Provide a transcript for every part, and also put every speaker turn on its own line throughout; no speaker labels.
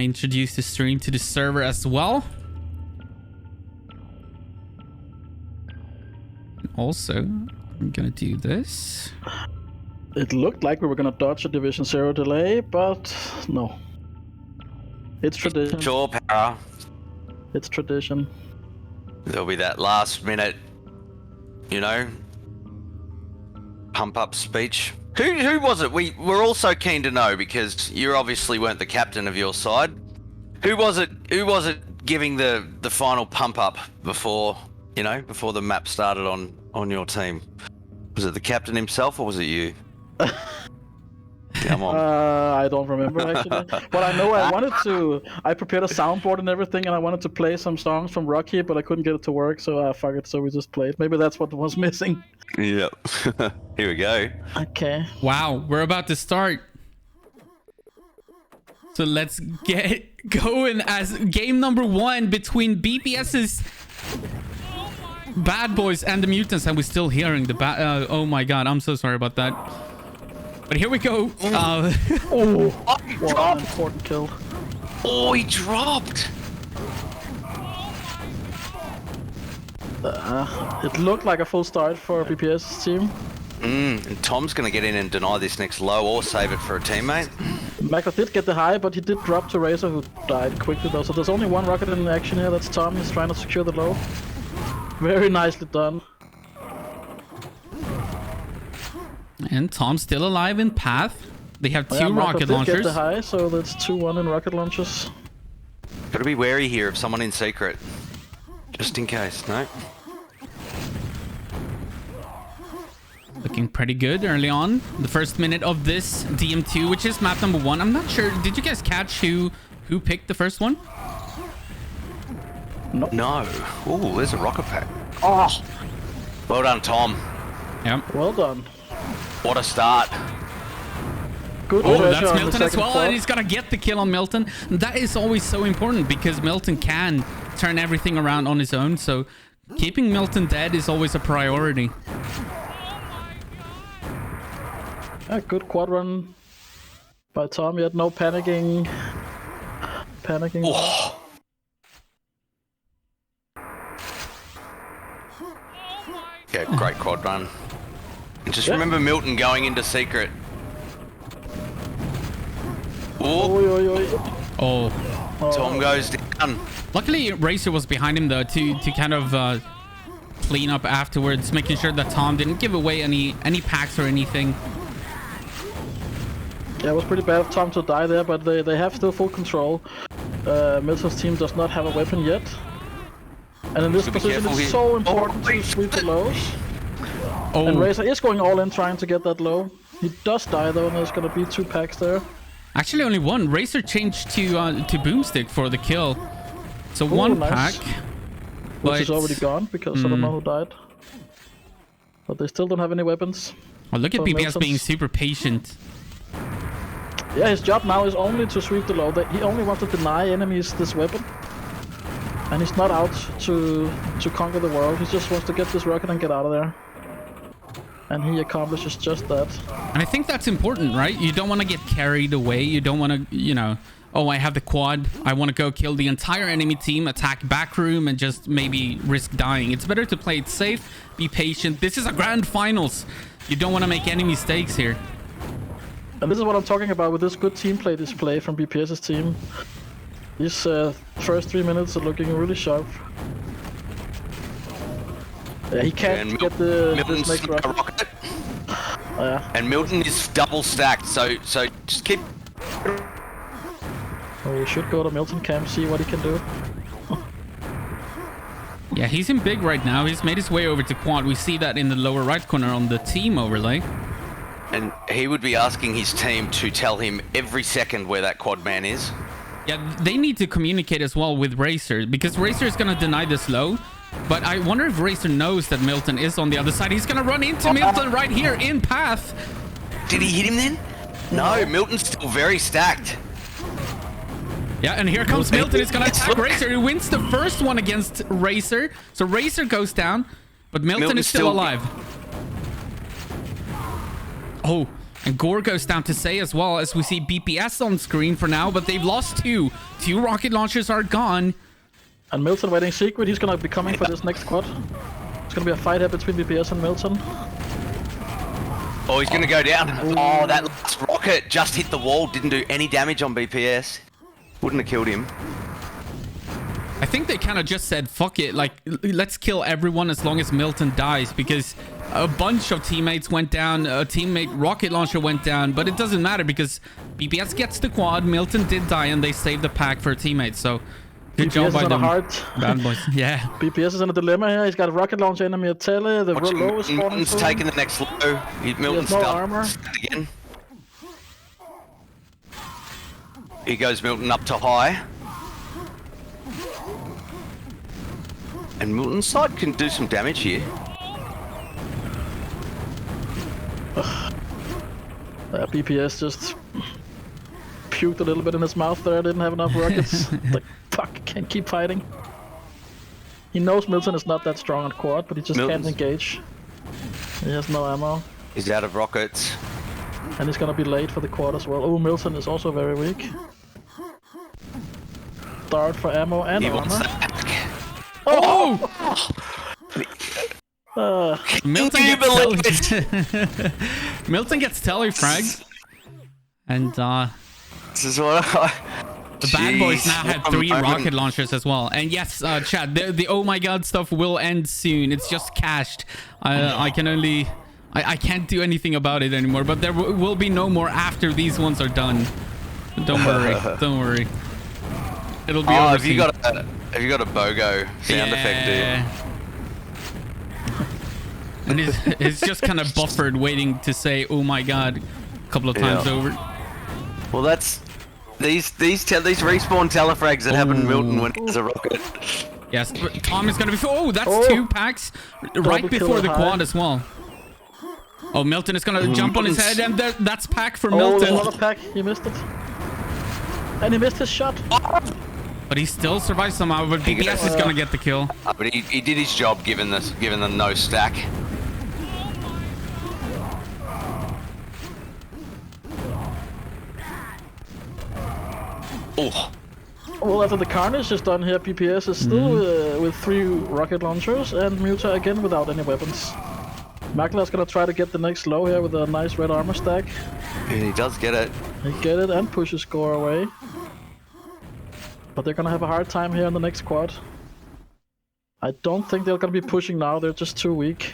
Introduce the stream to the server as well. Also, I'm gonna do this.
It looked like we were gonna dodge a Division 0 delay, but no. It's tradition.
Sure, Para.
It's tradition.
There'll be that last minute, you know, pump up speech. Who was it? We're all so keen to know because you obviously weren't the captain of your side. Who was it giving the final pump up before, you know, before the map started on your team? Was it the captain himself or was it you? Come on.
I don't remember actually. But I know I prepared a soundboard and everything, and I wanted to play some songs from Rocky, but I couldn't get it to work, so fuck it, so we just played. Maybe that's what was missing.
Yep. Here we go.
Okay.
Wow, we're about to start. So let's get going as game number 1 between BPS's Bad Boys and the Mutants, and we're still hearing the oh my god, I'm so sorry about that. But here we go.
Oh,
He
what
dropped.
an important kill.
Oh, he dropped.
It looked like a full start for BPS's team.
And Tom's gonna get in and deny this next low or save it for a teammate.
Magda did get the high, but he did drop to Razor, who died quickly though. So there's only one rocket in action here. That's Tom. He's trying to secure the low. Very nicely done.
And Tom's still alive in path. They have 2
Yeah, Magda
rocket
did
launchers.
get the high, so that's 2-1 in rocket launches.
Gotta be wary here of someone in secret. Just in case, no?
Looking pretty good early on. The first minute of this DM2, which is map number 1. I'm not sure. Did you guys catch who picked the first one?
No. Ooh, there's a rocket pack. Oh! Well done, Tom.
Yep.
Well done.
What a start.
Good
Oh,
pressure
that's
on the
Milton as
second
well,
spot.
and he's gonna get the kill on Milton. That is always so important because Milton can turn everything around on his own, so keeping Milton dead is always a priority.
Yeah, good quad run by Tom. He had no panicking.
Oh. Yeah, great quad run. And just remember Milton going into secret. Oh,
Oi, oi, oi.
Oh,
Tom goes down.
luckily Racer was behind him though to kind of clean up afterwards, making sure that Tom didn't give away any packs or anything.
Yeah, it was pretty bad of Tom to die there, but they have still full control. Milton's team does not have a weapon yet. And in this
So be
position,
careful
it's
here.
so important to sweep the lows. And
Oh,
Razor is going all in trying to get that low. He does die though, and there's gonna be 2 packs there.
actually only one. Racer changed to Boomstick for the kill, so
Ooh,
1
nice.
pack.
Which is already gone because I don't know who died. But they still don't have any weapons.
Oh, look at
So
BPS being
Milton's-
super patient.
Yeah, his job now is only to sweep the low. He only wants to deny enemies this weapon. And he's not out to conquer the world. He just wants to get this rocket and get out of there. And he accomplishes just that.
And I think that's important, right? You don't want to get carried away. You don't want to, you know, oh, I have the quad. I want to go kill the entire enemy team, attack back room, and just maybe risk dying. It's better to play it safe, be patient. This is a grand finals. You don't want to make any mistakes here.
And this is what I'm talking about with this good team play display from BPS's team. These first 3 minutes are looking really sharp. Yeah, he can't get this
Milton's
next
a
rocket.
rocket.
Yeah.
And Milton is double stacked, so just keep.
So we should go to Milton camp, see what he can do.
Yeah, he's in big right now. He's made his way over to quad. We see that in the lower right corner on the team overlay.
And he would be asking his team to tell him every second where that quad man is.
Yeah, they need to communicate as well with Racer because Racer is going to deny this low. But I wonder if Racer knows that Milton is on the other side. He's going to run into Milton right here in path.
Did he hit him then? No, Milton's still very stacked.
Yeah, and here comes Milton. He's going to attack Racer. He wins the first one against Racer. So Racer goes down, but Milton is still alive. Oh, And Gore goes down to say as well, as we see BPS on screen for now, but they've lost 2. 2 rocket launchers are gone.
And Milton waiting secret. He's gonna be coming for this next quad. It's gonna be a fight here between BPS and Milton.
Oh, he's gonna go down. Oh, that last rocket just hit the wall. Didn't do any damage on BPS. Wouldn't have killed him.
I think they kind of just said, fuck it, like, let's kill everyone as long as Milton dies, because a bunch of teammates went down, a teammate rocket launcher went down, but it doesn't matter because BPS gets the quad, Milton did die, and they saved the pack for teammates, so good
BPS
job by
is
them.
Bad
boys. Yeah.
BPS is in a dilemma here. He's got a rocket launcher enemy at Tele. The low is spawning.
Milton's taking the next low. Milton's
no armor.
Again. Here goes Milton up to high. And Milton's side can do some damage here.
BPS just puked a little bit in his mouth there. Didn't have enough rockets. Like, fuck, can't keep fighting. He knows Milton is not that strong on quad, but he just can't engage. He has no ammo.
He's out of rockets.
And he's gonna be late for the quad as well. Oh, Milton is also very weak. Dart for ammo and
He
armor.
wants that pack.
Oh! Milton
you
gets Milton gets telefragged. And
This is what I...
the bad boys now have 3 rocket launchers as well. And yes, Chad, the oh my god stuff will end soon. It's just cached. I can only... I can't do anything about it anymore, but there will be no more after these ones are done. Don't worry. Don't worry. It'll be over
have you
soon.
have you got a BOGO sound effect, dude?
And it's just kind of buffered, waiting to say "oh my god" a couple of times over.
Well, that's these respawn telefrags that happen in Milton when it's a rocket.
Yes, but Tom is gonna be. Oh, that's 2 packs right before the quad as well. Oh, Milton is gonna jump on his head, and that's pack for Milton.
Oh, another pack. He missed it. And he missed his shot.
But he still survives somehow. But BPS is gonna get the kill.
But he did his job given the no stack. Oh.
Well, after the carnage is done here, BPS is still with 3 rocket launchers, and Muta again without any weapons. Magla's gonna try to get the next low here with a nice red armor stack.
And he does get it.
He get it and pushes Gore away. But they're gonna have a hard time here in the next quad. I don't think they're gonna be pushing now, they're just too weak.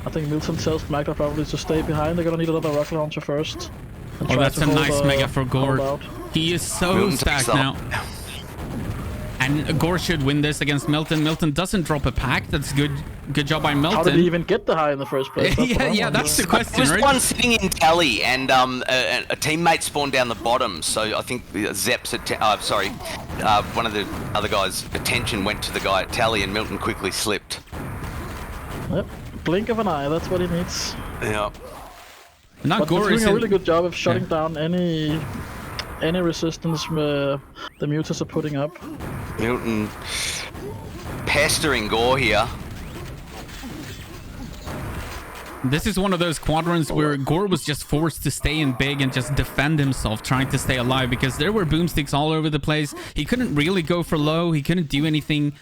I think Milton tells Magla probably to stay behind. They're gonna need another rocket launcher first.
Oh, that's a nice mega for Gore. He is so stacked now. And Gore should win this against Milton. Milton doesn't drop a pack. That's good job by Milton.
How did he even get the high in the first place?
yeah, that's the question,
There was
right?
one sitting in tally, and a teammate spawned down the bottom. So I think Zep's one of the other guys' attention went to the guy at tally, and Milton quickly slipped.
Yep, blink of an eye. That's what he needs.
Yeah.
Now
But
Gore
he's
is
doing a really good job of shutting down any resistance the Mutants are putting up.
Milton pestering Gore here.
This is one of those quadrants where Gore was just forced to stay in big and just defend himself, trying to stay alive, because there were boomsticks all over the place. He couldn't really go for low. He couldn't do anything.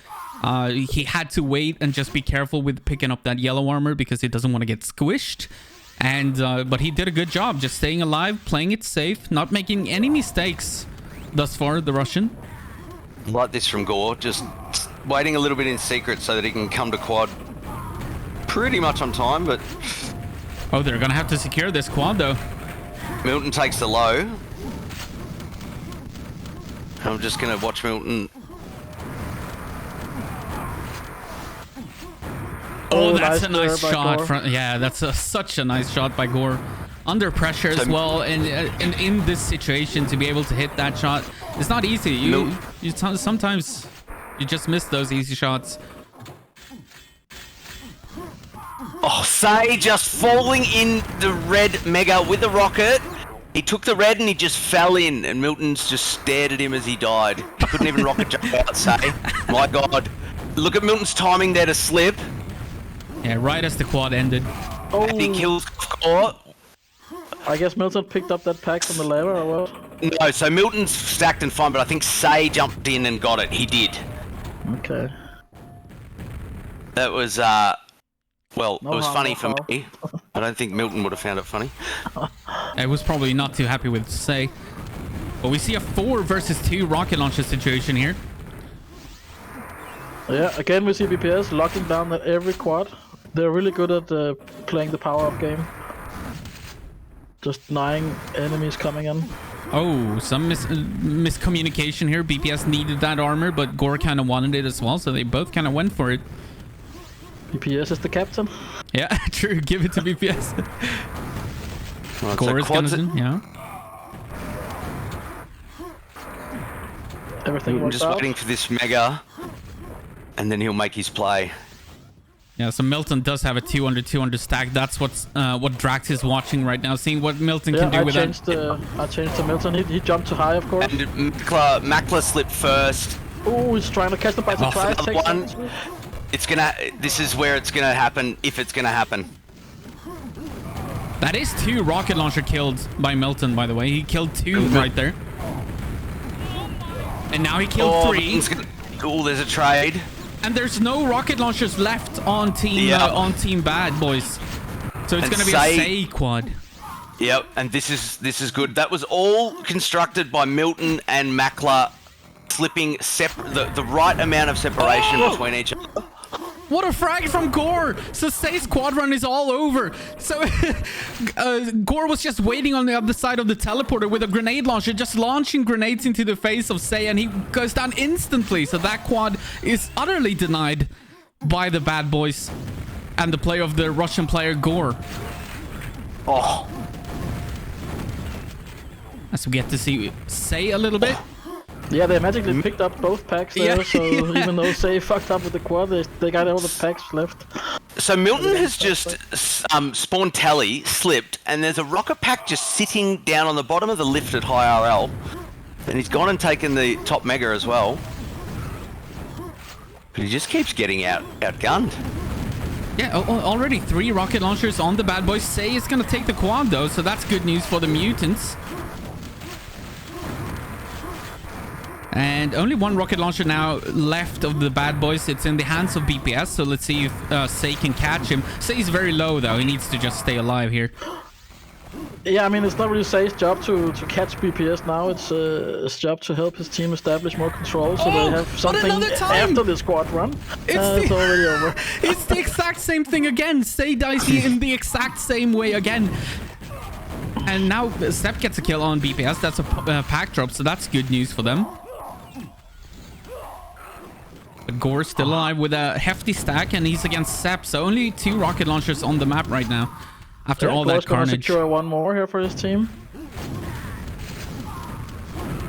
He had to wait and just be careful with picking up that yellow armor because he doesn't want to get squished. And but he did a good job just staying alive, playing it safe, not making any mistakes thus far, the Russian.
Like this from Gore, just waiting a little bit in secret so that he can come to quad pretty much on time, but...
Oh, they're gonna have to secure this quad though.
Milton takes the low. I'm just gonna watch Milton.
Oh, that's a
nice
nice shot.
Gore.
Yeah, that's such a nice shot by Gore. Under pressure as well, and in this situation to be able to hit that shot, it's not easy. You sometimes you just miss those easy shots.
Oh, Say just falling in the red mega with the rocket. He took the red and he just fell in, and Milton's just stared at him as he died. He couldn't even rocket jump out, Say. My God. Look at Milton's timing there to slip.
Yeah, right as the quad ended.
Oh.
And he kills Gore.
I guess Milton picked up that pack from the lava or what?
No, so Milton's stacked and fine, but I think Say jumped in and got it. He did.
Okay.
That was, well,
No
it was
harm,
funny
no
for
foul.
me. I don't think Milton would have found it funny.
I was probably not too happy with Say. But we see a 4 versus 2 rocket launcher situation here.
Yeah, again we see BPS locking down at every quad. They're really good at playing the power-up game. Just denying enemies coming in.
Oh, some miscommunication here. BPS needed that armor, but Gore kind of wanted it as well, so they both kind of went for it.
BPS is the captain.
Yeah, true. Give it to BPS.
Right,
Gore
so
is
quads,
gonna, yeah.
Everything
I'm
worked
just
out.
waiting for this mega, and then he'll make his play.
Yeah, so Milton does have a 200 stack. That's what Drax is watching right now, seeing what Milton can do with that.
I changed to Milton. He jumped too high, of course.
And Makla slipped first.
Oh, he's trying to catch them by surprise.
Another one. It's gonna. This is where it's gonna happen, if it's gonna happen.
That is 2 rocket launcher killed by Milton, by the way. He killed 2 right there. And now he killed 3.
Oh, there's a trade.
And there's no rocket launchers left on team Bad Boys. So it's going to be a Say quad.
Yep, and this is good. That was all constructed by Milton and Makla, slipping the right amount of separation between each other.
What a frag from Gore! So Say's quad run is all over. So Gore was just waiting on the other side of the teleporter with a grenade launcher, just launching grenades into the face of Say, and he goes down instantly. So that quad is utterly denied by the Bad Boys and the play of the Russian player Gore.
Oh.
As we get to see Say a little bit.
Yeah, they magically picked up both packs there, so even though Say fucked up with the quad, they got all the packs left.
So Milton has just spawned Tally, slipped, and there's a rocket pack just sitting down on the bottom of the lift at high RL. And he's gone and taken the top mega as well. But he just keeps getting outgunned.
Yeah, already 3 rocket launchers on the Bad Boys. Say is going to take the quad though, so that's good news for the Mutants. And only 1 rocket launcher now left of the Bad Boys. It's in the hands of BPS, so let's see if Say can catch him. Say's very low though. He needs to just stay alive here.
Yeah, I mean, it's not really Say's job to catch BPS now. It's his job to help his team establish more control, so they have something after the squad run. It's already over.
It's the exact same thing again. Say dies in the exact same way again. And now Sepp gets a kill on BPS. That's a pack drop, so that's good news for them. But Gore's still alive with a hefty stack, and he's against Sepp, so only 2 rocket launchers on the map right now. After all that carnage.
Gonna secure 1 more here for his team.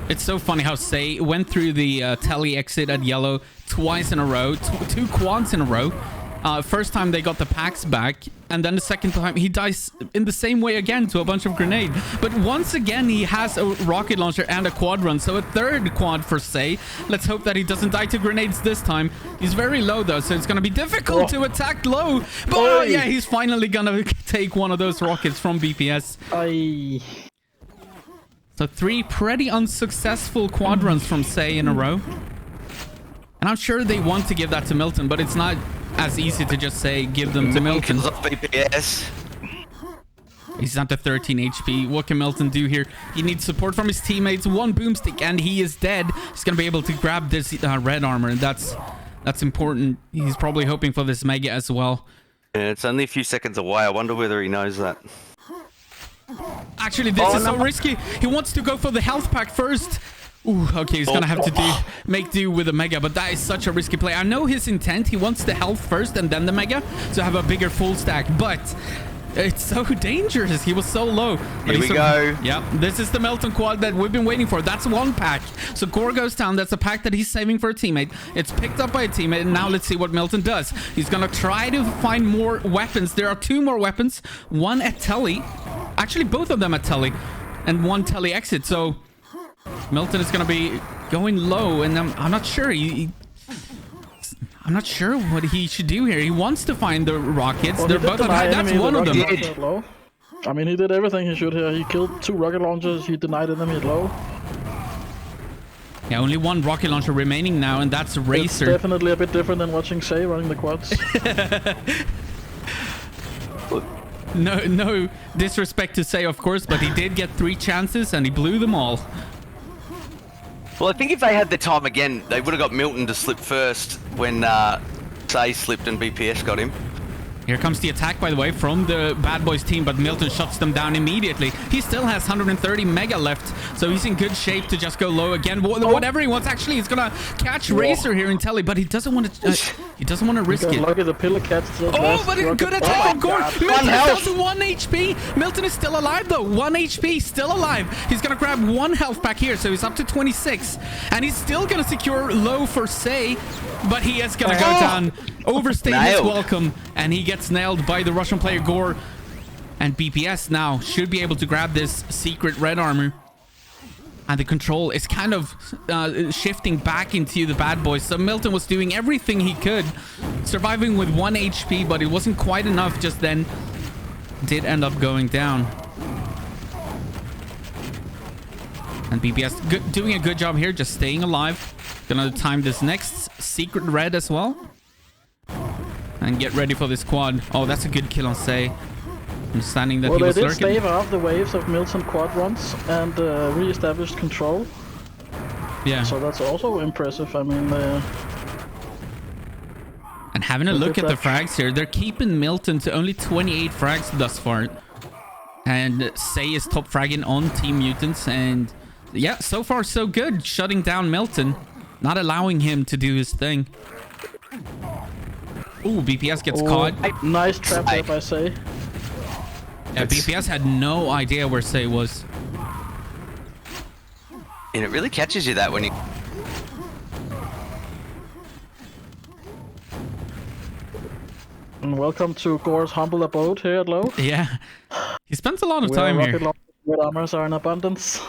It's so funny how Say went through the tele exit at yellow twice in a row, 2 quads in a row. First time they got the packs back, and then the second time he dies in the same way again to a bunch of grenade. But once again he has a rocket launcher and a quad run, so a 3rd quad for Say. Let's hope that he doesn't die to grenades this time. He's very low though, so it's gonna be difficult to attack low. But yeah, he's finally gonna take one of those rockets from BPS. So 3 pretty unsuccessful quad runs from Say in a row. And I'm sure they want to give that to Milton, but it's not as easy to just say give them to Milton.
BPS.
He's at the 13 HP. What can Milton do here? He needs support from his teammates. 1 boomstick and he is dead. He's gonna be able to grab this red armor, and that's important. He's probably hoping for this mega as well.
Yeah, it's only a few seconds away. I wonder whether he knows that.
Actually, this is so risky. He wants to go for the health pack first. Ooh, okay, he's gonna have to make do with a mega, but that is such a risky play. I know his intent. He wants the health first and then the mega to have a bigger full stack, but it's so dangerous. He was so low.
Here we go.
Yep, this is the Milton quad that we've been waiting for. That's 1 pack. So Gore goes down. That's a pack that he's saving for a teammate. It's picked up by a teammate, and now let's see what Milton does. He's gonna try to find more weapons. There are 2 more weapons. 1 at Telly. Actually, both of them at Telly. And 1 Telly exit. So Milton is going to be going low, and I'm not sure. I'm not sure what he should do here. He wants to find the rockets. They're both at high. That's one of them.
I mean, he did everything he should here. He killed 2 rocket launchers. He denied enemy at low.
Yeah, only 1 rocket launcher remaining now, and that's Racer.
It's definitely a bit different than watching Say running the quads.
No disrespect to Say, of course, but he did get 3 chances and he blew them all.
Well, I think if they had the time again, they would have got Milton to slip first when Say slipped and BPS got him.
Here comes the attack, by the way, from the Bad Boys team, but Milton shuts them down immediately. He still has 130 mega left, so he's in good shape to just go low again. Whatever he wants, actually, he's gonna catch Racer here in telly, but he doesn't want to. He doesn't want to risk it.
Look at the pillar cats.
Oh, but a good attack from Gore. Milton is down to 1 HP. Milton is still alive though. 1 HP, still alive. He's gonna grab 1 health back here, so he's up to 26, and he's still gonna secure low for Say, but he is gonna go down. Overstayed his welcome, and he gets nailed by the Russian player Gore. And BPS now should be able to grab this secret red armor. And the control is kind of shifting back into the Bad Boys. So Milton was doing everything he could, surviving with 1 HP, but it wasn't quite enough just then. Did end up going down. And BPS doing a good job here, just staying alive. Gonna time this next secret red as well. And get ready for this quad. Oh, that's a good kill on Say. Understanding that he was lurking.
Well, they did stave off the waves of Milton quad runs and re-established control.
Yeah.
So that's also impressive. I mean...
and having a look at the frags here, they're keeping Milton to only 28 frags thus far. And Say is top fragging on Team Mutants. And yeah, so far so good. Shutting down Milton. Not allowing him to do his thing. Ooh, BPS gets caught.
Nice trap there by Say.
Yeah, BPS had no idea where Say was.
And it really catches you that when you...
And welcome to Gore's humble abode here at low.
Yeah. He spends a lot of time here.
Red armors are in abundance.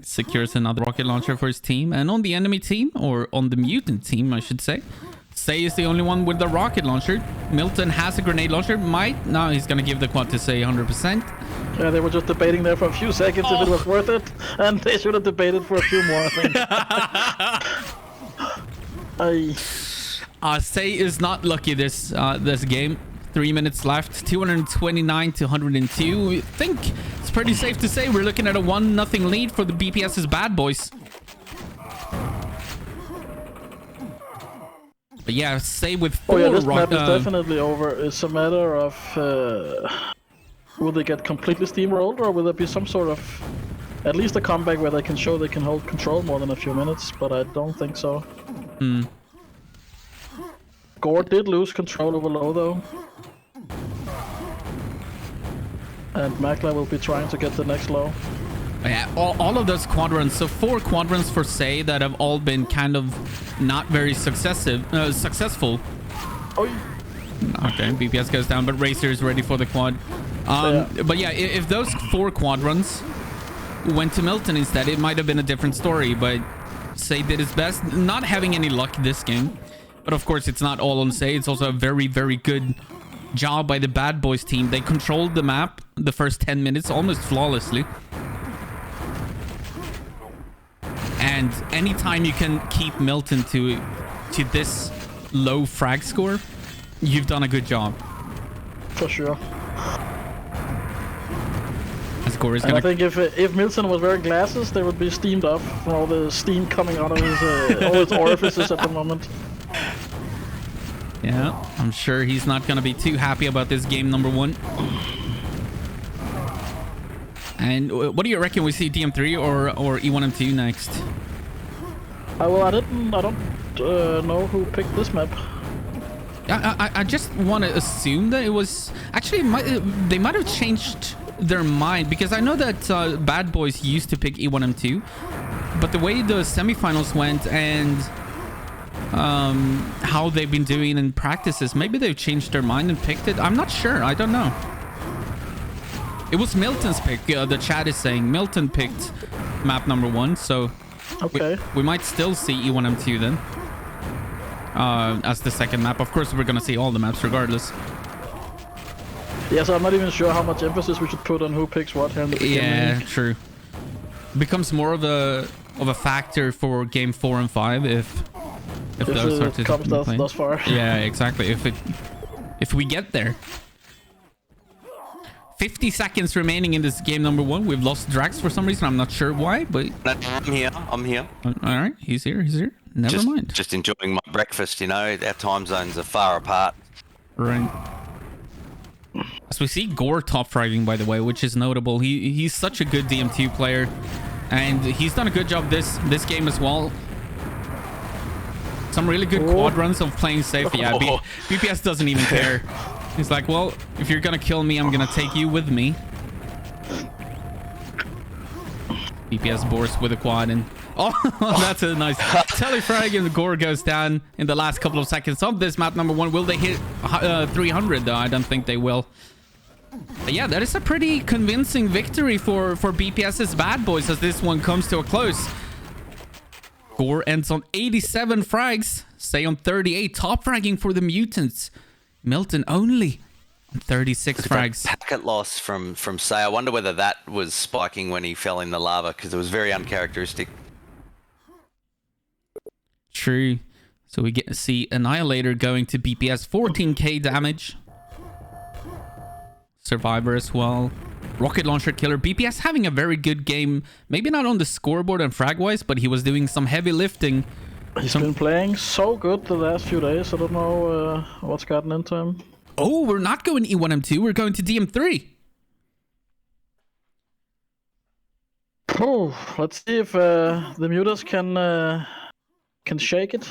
Secures another rocket launcher for his team. And on the enemy team, or on the mutant team, I should say, Say is the only one with the rocket launcher. Milton has a grenade launcher. Might. No, he's going to give the quad to Say 100%.
Yeah, they were just debating there for a few seconds if it was worth it. And they should have debated for a few more, I think.
Say is not lucky this game. 3 minutes left. 229 to 102. I think it's pretty safe to say we're looking at a 1-0 lead for the BPS's Bad Boys. But yeah, Say with 4
this map is definitely over. It's a matter of will they get completely steamrolled, or will there be some sort of at least a comeback where they can show they can hold control more than a few minutes? But I don't think so. Gore did lose control over low though. And Makla will be trying to get the next low.
Yeah, all of those quadrants. So 4 quadrants for Say that have all been kind of not very successful.
Oh.
Okay, BPS goes down, but Racer is ready for the quad. But yeah, if those 4 quadrants went to Milton instead, it might have been a different story. But Say did his best, not having any luck this game. But of course, it's not all on Say. It's also a very, very good job by the Bad Boys team. They controlled the map the first 10 minutes almost flawlessly. And anytime you can keep Milton to this low frag score, you've done a good job.
For sure.
Score is gonna...
I think if Milton was wearing glasses, they would be steamed up from all the steam coming out of his all his orifices at the moment.
Yeah, I'm sure he's not going to be too happy about this game number 1. And what do you reckon we see DM3 or E1M2 next?
Well, I don't know who picked this map.
I just want to assume that it was... Actually, they might have changed their mind, because I know that Bad Boys used to pick E1M2, but the way the semifinals went and how they've been doing in practices, maybe they've changed their mind and picked it. I'm not sure. I don't know. It was Milton's pick. The chat is saying Milton picked map number 1, so
okay.
We might still see E1M2 then. as the second map. Of course, we're gonna see all the maps regardless.
Yeah, so I'm not even sure how much emphasis we should put on who picks what here in the beginning.
Yeah, true. Becomes more of a factor for game 4 and 5 if those start to
comes thus far.
Yeah, exactly. If we get there. 50 seconds remaining in this game number 1. We've lost Drax for some reason. I'm not sure why, but
I'm here.
All right, he's here. Never mind.
Just enjoying my breakfast. You know, our time zones are far apart.
Right. As we see Gore top fragging, by the way, which is notable. He's such a good DM2 player, and he's done a good job this game as well. Some really good quad runs of playing safe. Yeah, BPS doesn't even care. He's like, well, if you're gonna kill me, I'm gonna take you with me. BPS burst with a quad, and that's a nice telefrag, and the Gore goes down in the last couple of seconds of this map number 1. Will they hit 300 though? I don't think they will. But yeah, that is a pretty convincing victory for BPS's Bad Boys as this one comes to a close. Gore ends on 87 frags, Say on 38, top fragging for the Mutants. Milton only on 36 frags.
Packet loss from Say. I wonder whether that was spiking when he fell in the lava, because it was very uncharacteristic.
True. So we get to see Annihilator going to BPS, 14k damage. Survivor as well. Rocket Launcher Killer. BPS having a very good game. Maybe not on the scoreboard and frag-wise, but he was doing some heavy lifting.
He's been playing so good the last few days. I don't know what's gotten into him.
Oh, we're not going E1M2. We're going to DM3.
Oh, let's see if the Mutants can shake it.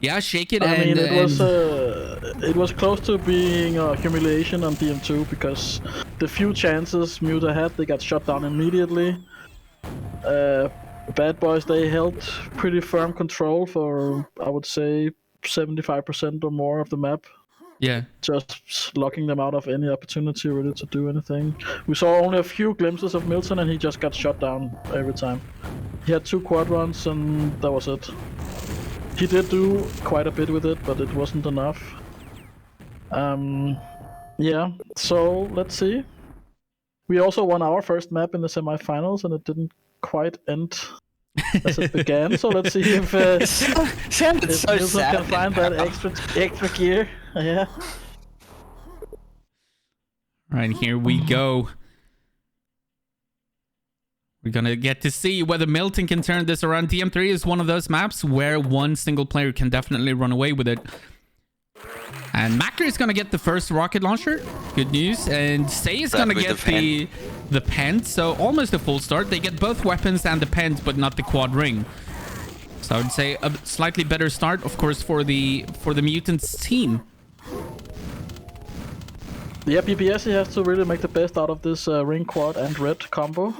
Yeah, shake it.
I mean, it was close to being a humiliation on DM2 because the few chances Muta had, they got shut down immediately. Bad Boys, they held pretty firm control for, I would say, 75% or more of the map.
Yeah.
Just locking them out of any opportunity really to do anything. We saw only a few glimpses of Milton and he just got shut down every time. He had 2 quad runs and that was it. He did do quite a bit with it, but it wasn't enough. Yeah, so let's see. We also won our first map in the semifinals and it didn't quite end as it began. So let's see if
Sounded so
Milton
sad.
can find that extra gear. Yeah.
Right, here we go. We're gonna get to see whether Milton can turn this around. DM3 is one of those maps where one single player can definitely run away with it. And Macker is gonna get the first rocket launcher. Good news. And Say is gonna get the pent. So almost a full start. They get both weapons and the pent, but not the quad ring. So I would say a slightly better start, of course, for the Mutants team.
Yeah, BPS, he has to really make the best out of this ring quad and red combo.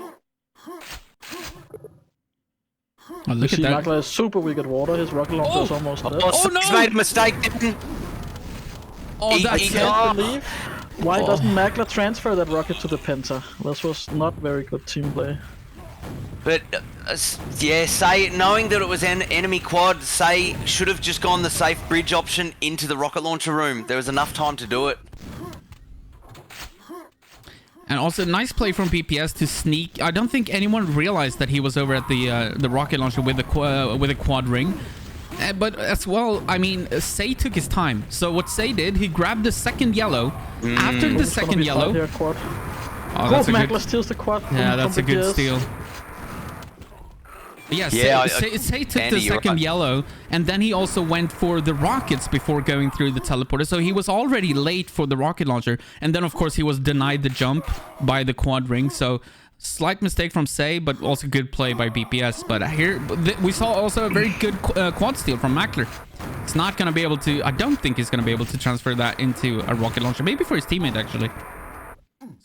Oh, look at that.
Makla is super weak at water. His rocket launcher is almost dead.
Oh no! He's made a mistake.
Oh,
I can't believe. Why doesn't Makla transfer that rocket to the Penta? This was not very good team play.
But yeah, Say, knowing that it was an enemy quad, Say should have just gone the safe bridge option into the rocket launcher room. There was enough time to do it.
And also, nice play from BPS to sneak. I don't think anyone realized that he was over at the rocket launcher with a quad ring. But as well, I mean, Say took his time. So what Say did, he grabbed the second yellow. After the second yellow...
Here, quad.
Oh, that's a
Makla
good...
steals the quad.
Yeah, that's a good steal. Yeah, Say took the second yellow, and then he also went for the rockets before going through the teleporter. So he was already late for the rocket launcher, and then of course he was denied the jump by the quad ring. So slight mistake from Say, but also good play by BPS. But here we saw also a very good quad steal from Mackler. It's not going to be able to... I don't think he's going to be able to transfer that into a rocket launcher. Maybe for his teammate, actually.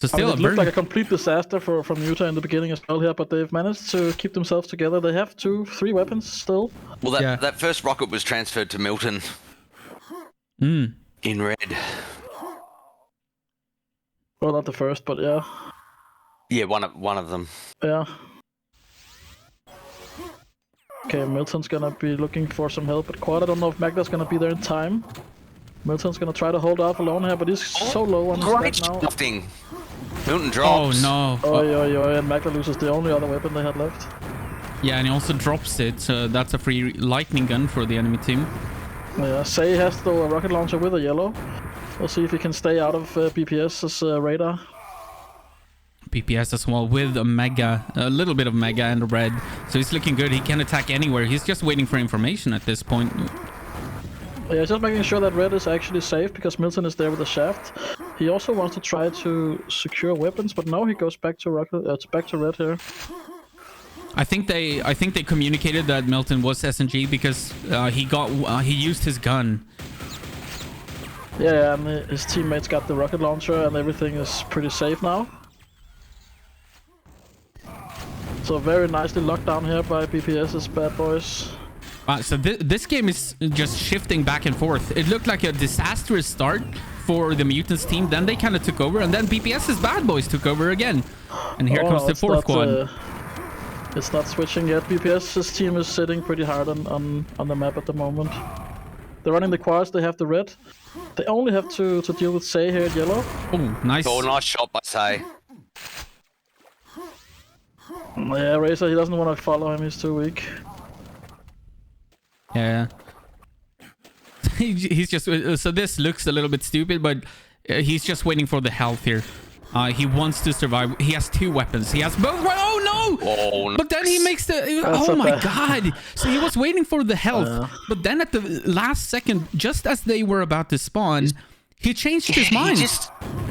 So still,
it looked like a complete disaster from Utah in the beginning as well here, but they've managed to keep themselves together. They have 2-3 weapons still.
Well, that first rocket was transferred to Milton. In red.
Well, not the first, but yeah.
Yeah, one of them.
Yeah. Okay, Milton's gonna be looking for some help at quad. I don't know if Magda's gonna be there in time. Milton's gonna try to hold off alone here, but he's so low on his
Great
stack now.
shifting. Milton
Oh
drops.
no.
And Magda loses the only other weapon they had left.
Yeah, and he also drops it, so that's a free lightning gun for the enemy team.
Yeah, Say has though a rocket launcher with a yellow. We'll see if he can stay out of BPS's radar.
BPS as well with a mega, a little bit of mega and a red. So he's looking good. He can attack anywhere. He's just waiting for information at this point.
Yeah, just making sure that red is actually safe because Milton is there with the shaft. He also wants to try to secure weapons, but now he goes back to back to red here.
I think they communicated that Milton was SNG because he used his gun.
Yeah, and his teammates got the rocket launcher and everything is pretty safe now. So very nicely locked down here by BPS's bad boys.
So this game is just shifting back and forth. It looked like a disastrous start for the Mutants team. Then they kind of took over, and then BPS's bad boys took over again. And here comes the fourth quad.
It's not switching yet. BPS's team is sitting pretty hard on the map at the moment. They're running the quads. They have the red. They only have to deal with Say here at yellow.
Oh, nice.
Oh, nice shot by Say.
Yeah, Razor, he doesn't want to follow him. He's too weak.
Yeah. He's just... So this looks a little bit stupid, but he's just waiting for the health here. He wants to survive. He has two weapons. He has both. Oh no!
Oh,
but then he makes the... oh my god! So he was waiting for the health, but then at the last second, just as they were about to spawn, he changed his mind.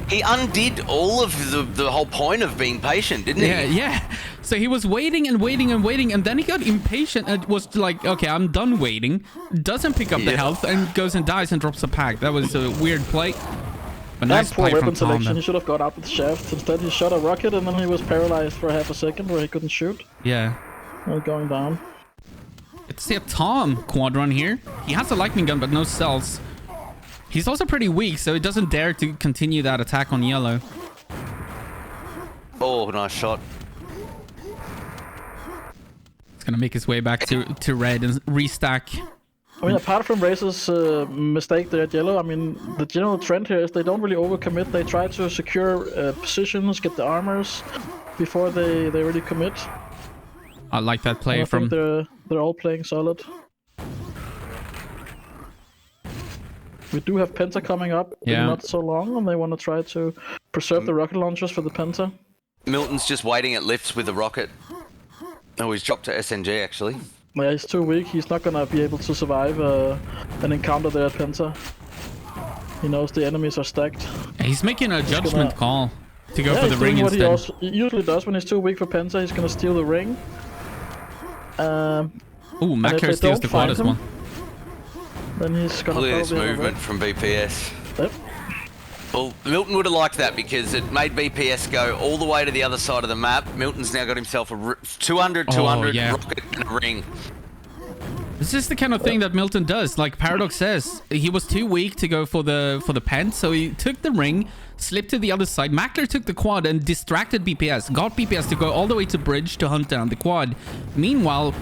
He undid all of the whole point of being patient, didn't he?
Yeah. So he was waiting and waiting and waiting, and then he got impatient and was like, okay, I'm done waiting. Doesn't pick up the health and goes and dies and drops a pack. That was a weird play. But nice
poor
play
weapon
from Tom.
selection. He should have got out with the shaft. Instead, he shot a rocket and then he was paralyzed for half a second where he couldn't shoot.
Yeah.
Going down.
It's a Tom quad run here. He has a lightning gun, but no cells. He's also pretty weak, so he doesn't dare to continue that attack on yellow.
Oh, nice shot.
He's gonna make his way back to red and restack.
I mean, apart from Razor's mistake there at yellow, I mean, the general trend here is they don't really overcommit. They try to secure positions, get the armors before they really commit.
I like that play
and I think they're all playing solid. We do have Penta coming up in not so long, and they want to try to preserve the rocket launchers for the Penta.
Milton's just waiting at lifts with the rocket. Oh, he's dropped to SNG actually.
Yeah, he's too weak. He's not gonna be able to survive an encounter there at Penta. He knows the enemies are stacked.
He's making a judgment call to go for the
he's
ring
doing what
instead.
He usually does when he's too weak for Penta. He's gonna steal the ring.
Ooh, Macker steals the quad as well.
Then he's gonna
look at this movement from BPS.
Yep.
Well, Milton would have liked that because it made BPS go all the way to the other side of the map. Milton's now got himself a 200 rocket and a ring.
This is the kind of thing that Milton does. Like Paradox says, he was too weak to go for the pen, so he took the ring, slipped to the other side. Mackler took the quad and distracted BPS, got BPS to go all the way to bridge to hunt down the quad. Meanwhile,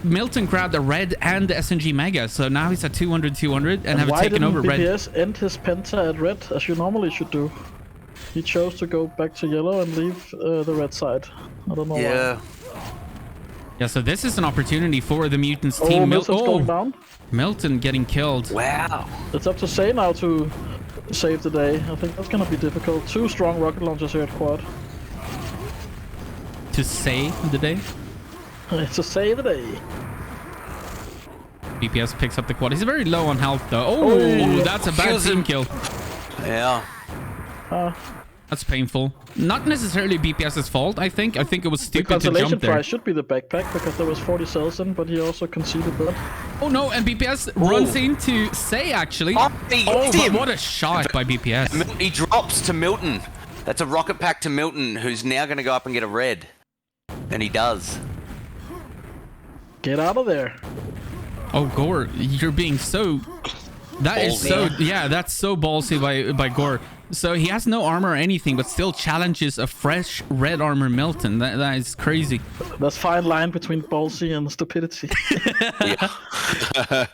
Milton grabbed the red and the SNG Mega, so now he's at 200 and have taken over red.
Why didn't BPS end his Penta at red, as you normally should do? He chose to go back to yellow and leave the red side. I don't know why.
Yeah, so this is an opportunity for the Mutants team.
Milton's going down.
Milton getting killed.
Wow.
It's up to Say now to save the day. I think that's gonna be difficult. Two strong rocket launchers here at quad.
To save the day?
To save the day.
BPS picks up the quad. He's very low on health though. Oh, that's a bad team kill.
Yeah.
That's painful. Not necessarily BPS's fault, I think. I think it was stupid to
consolation
jump there.
prize should be the backpack because there was 40 cells in, but he also conceded that.
Oh no, and BPS runs into Say actually.
Oh,
but what a shot by BPS.
He drops to Milton. That's a rocket pack to Milton, who's now going to go up and get a red. And he does.
Get out of there.
Oh, Gore, you're being so... That is so... Yeah, that's so ballsy by Gore. So he has no armor or anything, but still challenges a fresh red armor Milton. That is crazy.
That's fine line between ballsy and stupidity.
Yeah.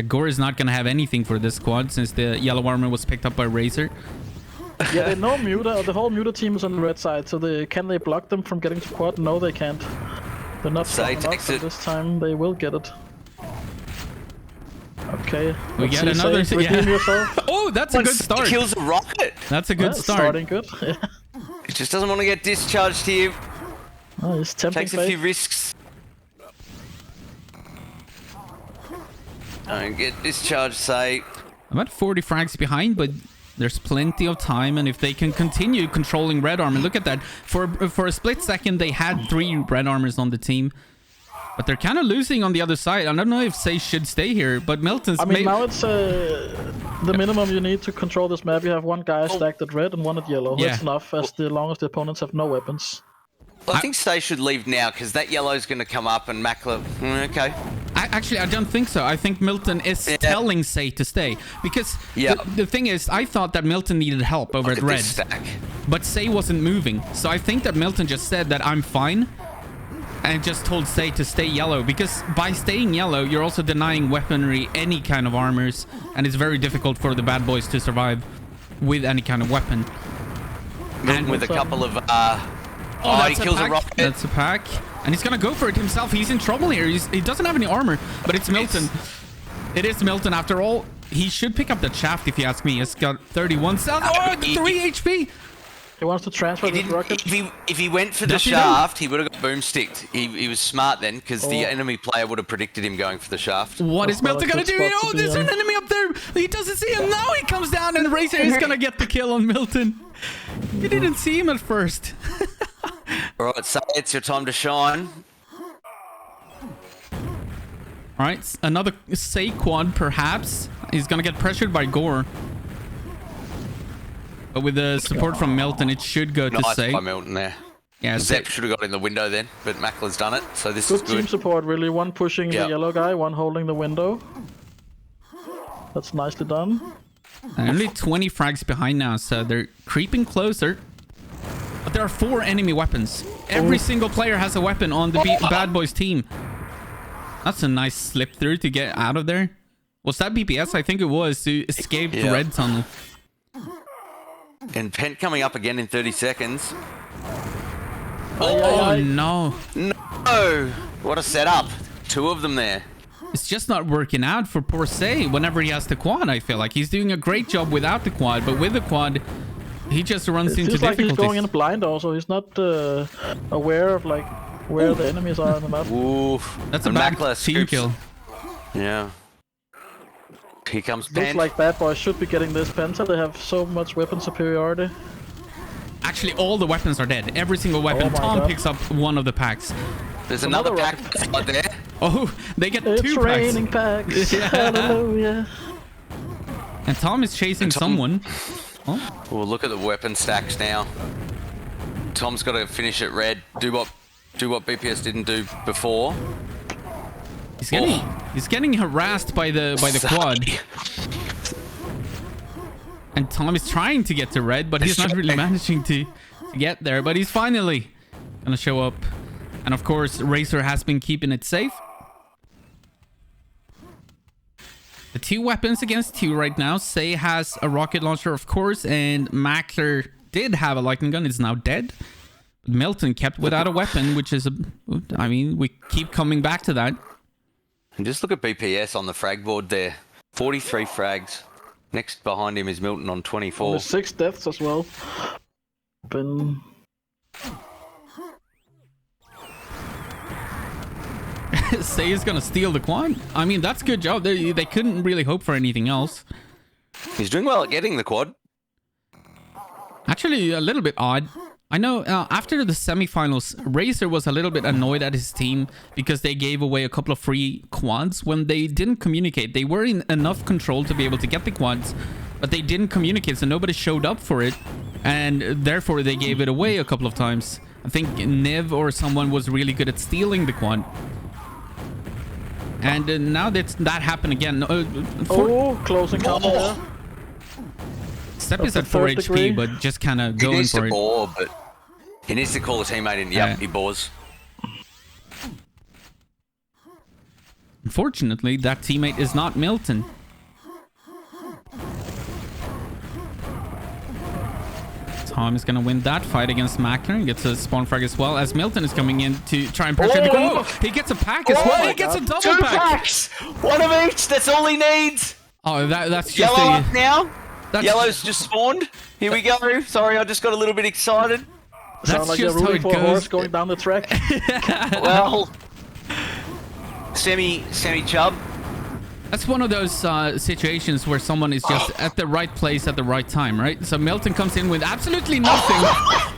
Gore is not going to have anything for this squad since the yellow armor was picked up by Razor.
Yeah, they know Muta. The whole Muta team is on the red side, so can they block them from getting to quad? No, they can't. They're not strong enough, but this time they will get it. Okay.
We get another.
Redeem yourself.
Oh, that's a good start.
Kills a rocket.
That's a good start.
Starting good.
It just doesn't want to get discharged here.
Oh, he's tempting
Takes a few risks. Don't get discharged, say.
I'm at 40 frags behind, but there's plenty of time, and if they can continue controlling red armor, look at that. For a split second, they had 3 red armors on the team, but they're kind of losing on the other side. I don't know if Say should stay here, but Milton's.
I mean, now it's the minimum you need to control this map. You have one guy stacked at red and one at yellow.
Yeah.
That's enough, as long as the opponents have no weapons.
I think Stay should leave now because that yellow's going to come up and Makler. Okay.
Actually, I don't think so. I think Milton is telling Say to stay because the thing is, I thought that Milton needed help over at red, but Say wasn't moving. So I think that Milton just said that I'm fine and just told Say to stay yellow, because by staying yellow, you're also denying weaponry, any kind of armors, and it's very difficult for the bad boys to survive with any kind of weapon.
And with a couple of
Oh,
he kills a rocket.
That's a pack. And he's going to go for it himself. He's in trouble here. He doesn't have any armor, but it's Milton. It is Milton after all. He should pick up the shaft if you ask me. He's got 31 cells. Oh, 3 HP.
He wants to transfer this rocket.
If he went for the shaft, he would have got boomsticked. He was smart then, because the enemy player would have predicted him going for the shaft.
What is Milton going to do? Oh, there's an enemy up there. He doesn't see him. Now he comes down, and Razor is going to get the kill on Milton. He didn't see him at first.
All right, so it's your time to shine.
All right, another Say quad, perhaps. He's going to get pressured by Gore. But with the support from Milton, it should go to Say.
Nice by Milton there.
Yeah,
Zep should have got in the window then, but Makler's done it, so this is
good. Team support, really. One pushing the yellow guy, one holding the window. That's nicely done.
And only 20 frags behind now, so they're creeping closer. But there are 4 enemy weapons. Every single player has a weapon on the Bad Boys team. That's a nice slip through to get out of there. Was that BPS? I think it was, to escape the red tunnel.
And Pent coming up again in 30 seconds.
Oh, no.
No! What a setup. 2 of them there.
It's just not working out for poor Say whenever he has the quad, I feel like. He's doing a great job without the quad, but with the quad, he just runs into difficulties.
Like he's going in blind also. He's not aware of like where the enemies are on the map.
Oof.
That's a bad team kill.
Yeah. Here comes Pent.
Looks like Bad Boys should be getting this Penta. They have so much weapon superiority.
Actually, all the weapons are dead. Every single weapon. Tom picks up one of the packs.
There's another pack out there.
Oh, they get 2 packs.
It's raining packs. Hallelujah.
And Tom is chasing someone.
Oh, look at the weapon stacks now. Tom's got to finish it red. Do what BPS didn't do before.
He's getting harassed by the quad. And Tom is trying to get to red, but he's not really managing to get there. But he's finally gonna show up. And of course, Razor has been keeping it safe. The 2 weapons against 2 right now. Say has a rocket launcher, of course, and Makler did have a lightning gun. It's now dead. But Milton kept without a weapon, which is I mean, we keep coming back to that.
And just look at BPS on the frag board there. 43 frags. Next behind him is Milton on 24.
There's 6 deaths as well.
Say is gonna steal the quad. I mean, that's a good job. They couldn't really hope for anything else.
He's doing well at getting the quad.
Actually, a little bit odd. I know after the semifinals, Razor was a little bit annoyed at his team because they gave away a couple of free quads when they didn't communicate. They were in enough control to be able to get the quads, but they didn't communicate, so nobody showed up for it, and therefore they gave it away a couple of times. I think Nev or someone was really good at stealing the quad. And now that happened again.
Close encounter there.
Sepp is
the
at 4
third
HP,
degree.
but just kind of
He
going
needs
for
to
it.
bore, but he needs to call a teammate in.
Yeah.
Yep, he bores.
Unfortunately, that teammate is not Milton. Tom is going to win that fight against Mackler and gets a spawn frag as well, as Milton is coming in to try and pressure the corner. He gets a pack as well. He gets a double
2
pack.
packs! One of each, that's all he needs!
Oh, that's just
Yellow up now.
that's-
Yellow's just spawned. Here we go. Sorry, I just got a little bit excited.
Sound like you're
just how
rooting
it
for a horse
goes.
going down the track.
Well, semi chub.
That's one of those situations where someone is just at the right place at the right time, right? So Milton comes in with absolutely nothing.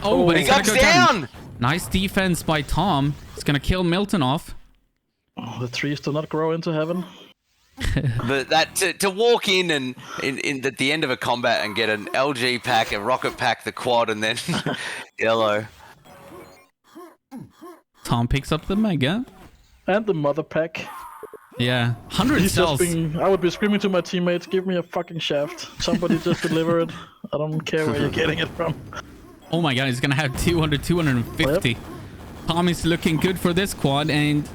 Oh, but
He
he's gonna
goes
go down.
down.
Nice defense by Tom. He's gonna kill Milton off.
Oh, the trees do not grow into heaven.
But that to walk in and in at the end of a combat and get an LG pack, a rocket pack, the quad, and then yellow.
Tom picks up the mega.
And the mother pack.
Yeah, 100
He's
cells.
just being, I would be screaming to my teammates, give me a fucking shaft. Somebody just deliver it. I don't care where you're getting it from.
Oh my god, he's gonna have 200, 250.
Yep.
Tom is looking good for this quad, and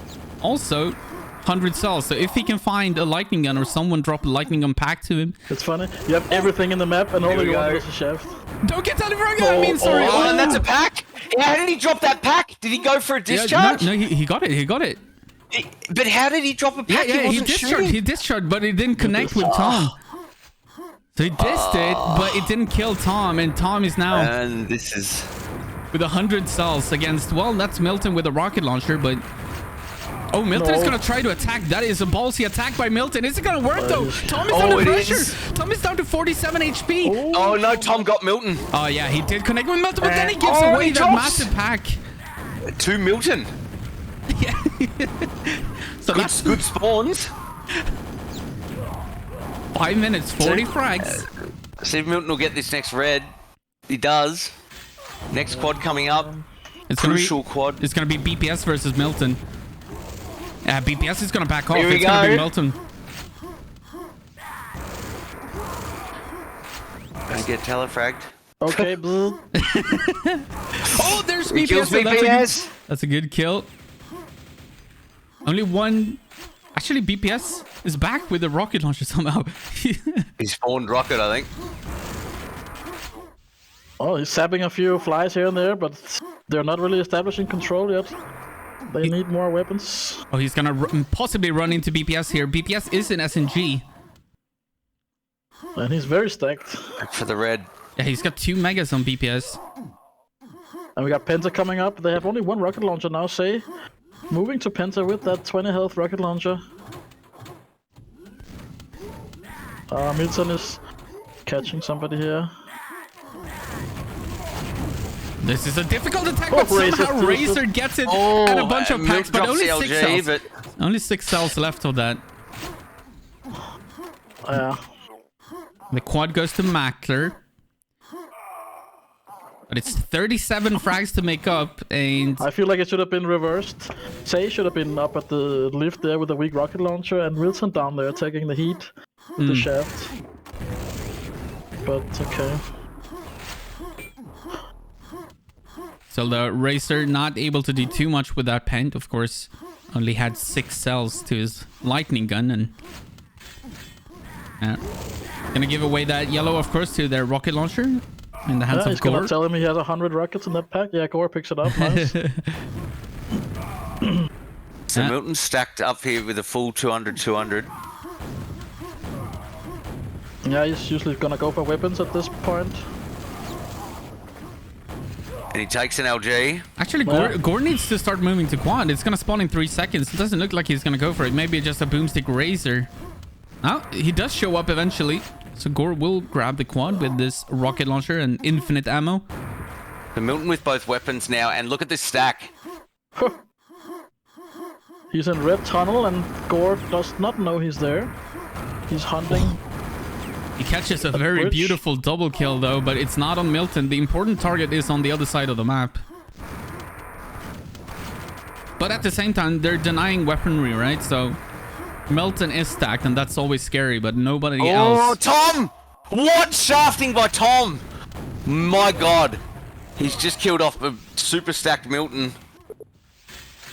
also 100 cells. So if he can find a lightning gun or someone drop a lightning gun pack to him.
It's funny. You have everything in the map and all
we
you want
go.
is a shaft.
Don't get out of front. I mean, sorry.
Oh, and that's a pack. Yeah, how did he drop that pack? Did he go for a
Yeah,
discharge?
no, he got it. He got it.
But how did he drop a
Yeah,
pack?
yeah, he
wasn't
discharged.
shooting.
He discharged, but it didn't connect with Tom. So he dissed it, but it didn't kill Tom, and Tom is now
And this is
with 100 cells against, well, that's Milton with a rocket launcher, but... Oh, Milton is
No.
going to try to attack. That is a ballsy attack by Milton. Is it going to work, though? Tom is
Oh,
under
it
pressure.
is.
Tom is down to 47 HP.
Oh no, Tom got Milton.
Oh, yeah, he did connect with Milton, but then he gives
Oh,
away
he
that
drops.
massive pack.
To Milton.
So that's
Good spawns.
5 minutes, 40 frags.
See if Milton will get this next red. He does. Next quad coming up.
It's gonna
Crucial quad.
It's going to be BPS versus Milton. BPS is going to back off.
Here we
It's going to be
go.
Milton.
Don't get telefragged.
Okay, bleh.
Oh, there's
He
BPS.
kills
So
BPS.
that's a good kill. Only one. Actually, BPS is back with the rocket launcher somehow.
He spawned rocket, I think.
Oh, he's sapping a few flies here and there, but they're not really establishing control yet. They need more weapons.
Oh, he's gonna possibly run into BPS here. BPS is an SNG.
And he's very stacked.
Back for the red.
Yeah, he's got 2 megas on BPS.
And we got Penta coming up. They have only one rocket launcher now, say. Moving to Penta with that 20 health rocket launcher. Milton is catching somebody here.
This is a difficult attack,
Oh,
but somehow
Razor
Razor gets it and a bunch of packs, but only 6 cells.
but
Only 6 cells left of that.
Yeah.
The quad goes to Mackler. But it's 37 frags to make up, and
I feel like it should have been reversed. Say should have been up at the lift there with a weak rocket launcher, and Milton down there taking the heat with the shaft. But okay.
so the Racer not able to do too much with that pent, of course. Only had 6 cells to his lightning gun, and gonna give away that yellow, of course, to their rocket launcher in the hands
Yeah, he's
of Gore.
gonna tell him he has 100 rockets in that pack. Yeah, Gore picks it up. Nice.
so
Yeah.
Milton stacked up here with a full 200.
Yeah, he's usually gonna go for weapons at this point.
And he takes an LG.
Actually,
Well-
Gore needs to start moving to quad. It's gonna spawn in 3 seconds. It doesn't look like he's gonna go for it. Maybe just a boomstick Razor. Oh, he does show up eventually. So Gore will grab the quad with this rocket launcher and infinite ammo.
The Milton with both weapons now, and look at this stack.
He's in red tunnel, and Gore does not know he's there. He's hunting.
He catches a very
bridge.
beautiful double kill though, but it's not on Milton. The important target is on the other side of the map. But at the same time, they're denying weaponry, right? So Milton is stacked, and that's always scary, but nobody
Oh,
else.
Tom! What shafting by Tom? My God. He's just killed off a super stacked Milton.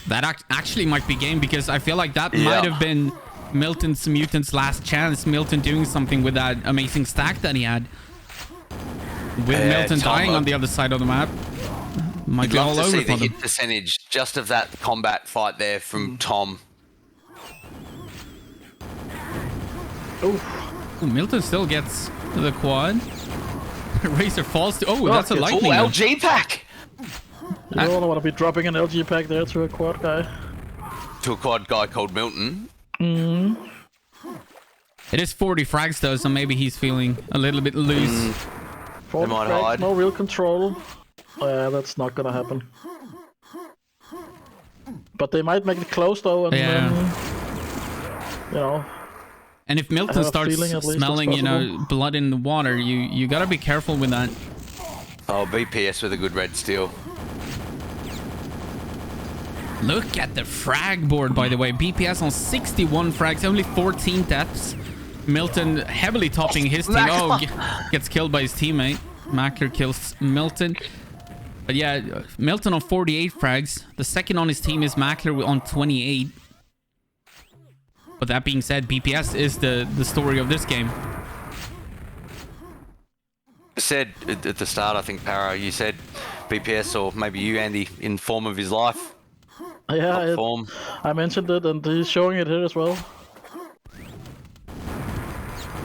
That actually might be game, because I feel like that might have been Milton's Mutants' last chance. Milton doing something with that amazing stack that he had. With Milton dying on the other side of the map. Might be all over
see
for
the
them.
hit percentage just of that combat fight there from Tom.
Ooh.
Ooh, Milton still gets the quad. Razor falls to... Oh, that's a
it's
lightning.
Oh, LG pack!
You don't want to be dropping an LG pack there to a quad guy.
To a quad guy called Milton.
It is 40 frags though, so maybe he's feeling a little bit loose.
40 frags, no real control. That's not gonna happen. But they might make it close though, and then, you know.
And if Milton starts smelling, you know, blood in the water, you gotta be careful with that.
Oh, BPS with a good red steel.
Look at the frag board, by the way. BPS on 61 frags, only 14 deaths. Milton heavily topping his team. Oh, gets killed by his teammate. Mackler kills Milton. But yeah, Milton on 48 frags. The second on his team is Mackler on 28. But that being said, BPS is the story of this game.
I said at the start, I think, Para, you said BPS, or maybe you, Andy, in form of his life.
Yeah, I mentioned it, and he's showing it here as well.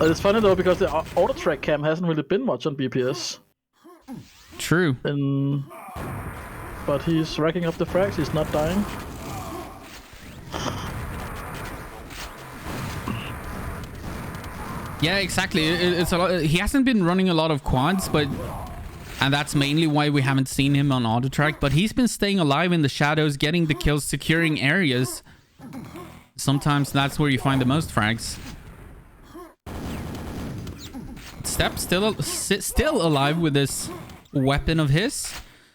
It's funny though, because the auto track cam hasn't really been much on BPS.
True.
But he's racking up the frags, he's not dying.
Yeah, exactly. It's a lot. He hasn't been running a lot of quads, and that's mainly why we haven't seen him on auto track. But he's been staying alive in the shadows, getting the kills, securing areas. Sometimes that's where you find the most frags. Step still alive with this weapon of his.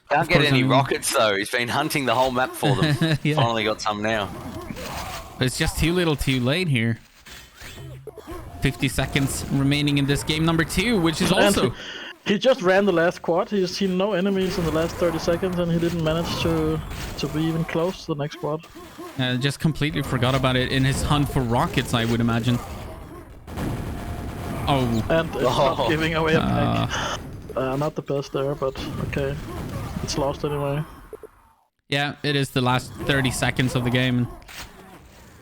Can't get any rockets though. He's been hunting the whole map for them.
Yeah.
Finally got some now.
It's just too little too late here. 50 seconds remaining in this game number 2, which is also...
He just ran the last quad. He's seen no enemies in the last 30 seconds, and he didn't manage to be even close to the next quad.
Just completely forgot about it in his hunt for rockets, I would imagine. Oh.
And it's not giving away a pack. Not the best there, but okay. It's lost anyway.
Yeah, it is the last 30 seconds of the game.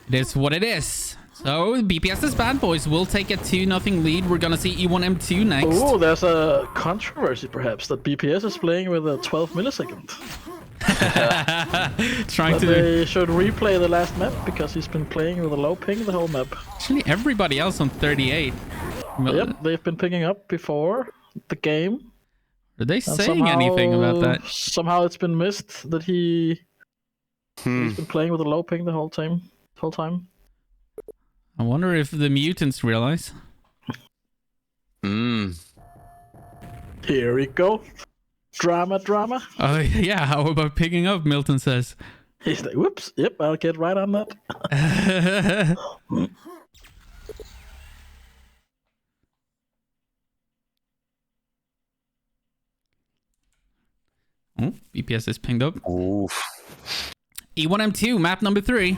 It is what it is. So, BPS's Bad Boys will take a 2-0 lead. We're gonna see E1M2 next.
Oh, there's a controversy perhaps that BPS is playing with a 12 millisecond. They should replay the last map because he's been playing with a low ping the whole map.
Actually, everybody else on 38.
Yep, they've been picking up before the game.
Are they saying anything about that?
Somehow it's been missed that he's been playing with a low ping the whole time.
I wonder if the Mutants realize.
Here we go. Drama.
Oh, yeah. How about picking up, Milton says.
He's like, whoops. Yep, I'll get right on that.
Oh, BPS is pinged up.
Oof.
E1M2, map number 3.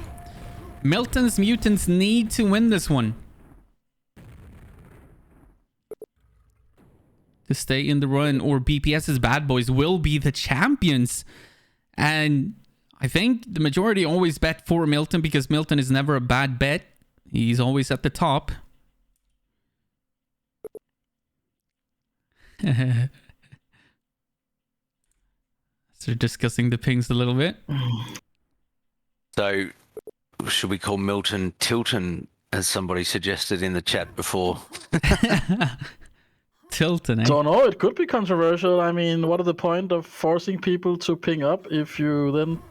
Milton's Mutants need to win this one to stay in the run, or BPS's Bad Boys will be the champions. And I think the majority always bet for Milton because Milton is never a bad bet. He's always at the top. So discussing the pings a little bit.
So, should we call Milton Tilton, as somebody suggested in the chat before?
Tilton, eh?
Don't know, it could be controversial. I mean, what is the point of forcing people to ping up if you then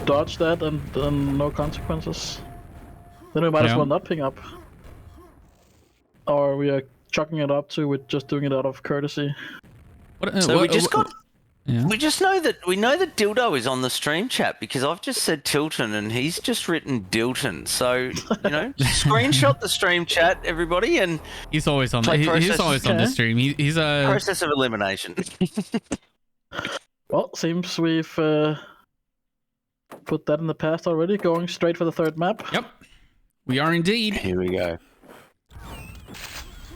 dodge that and no consequences? Then we might as well not ping up. Or we are chucking it up to with just doing it out of courtesy.
Yeah.
We just know that Dildo is on the stream chat because I've just said Tilton and he's just written Dilton. So screenshot the stream chat, everybody, and
He's always on. He's always on the stream. He's a
process of elimination.
Well, seems we've put that in the past already. Going straight for the third map.
Yep, we are indeed.
Here we go.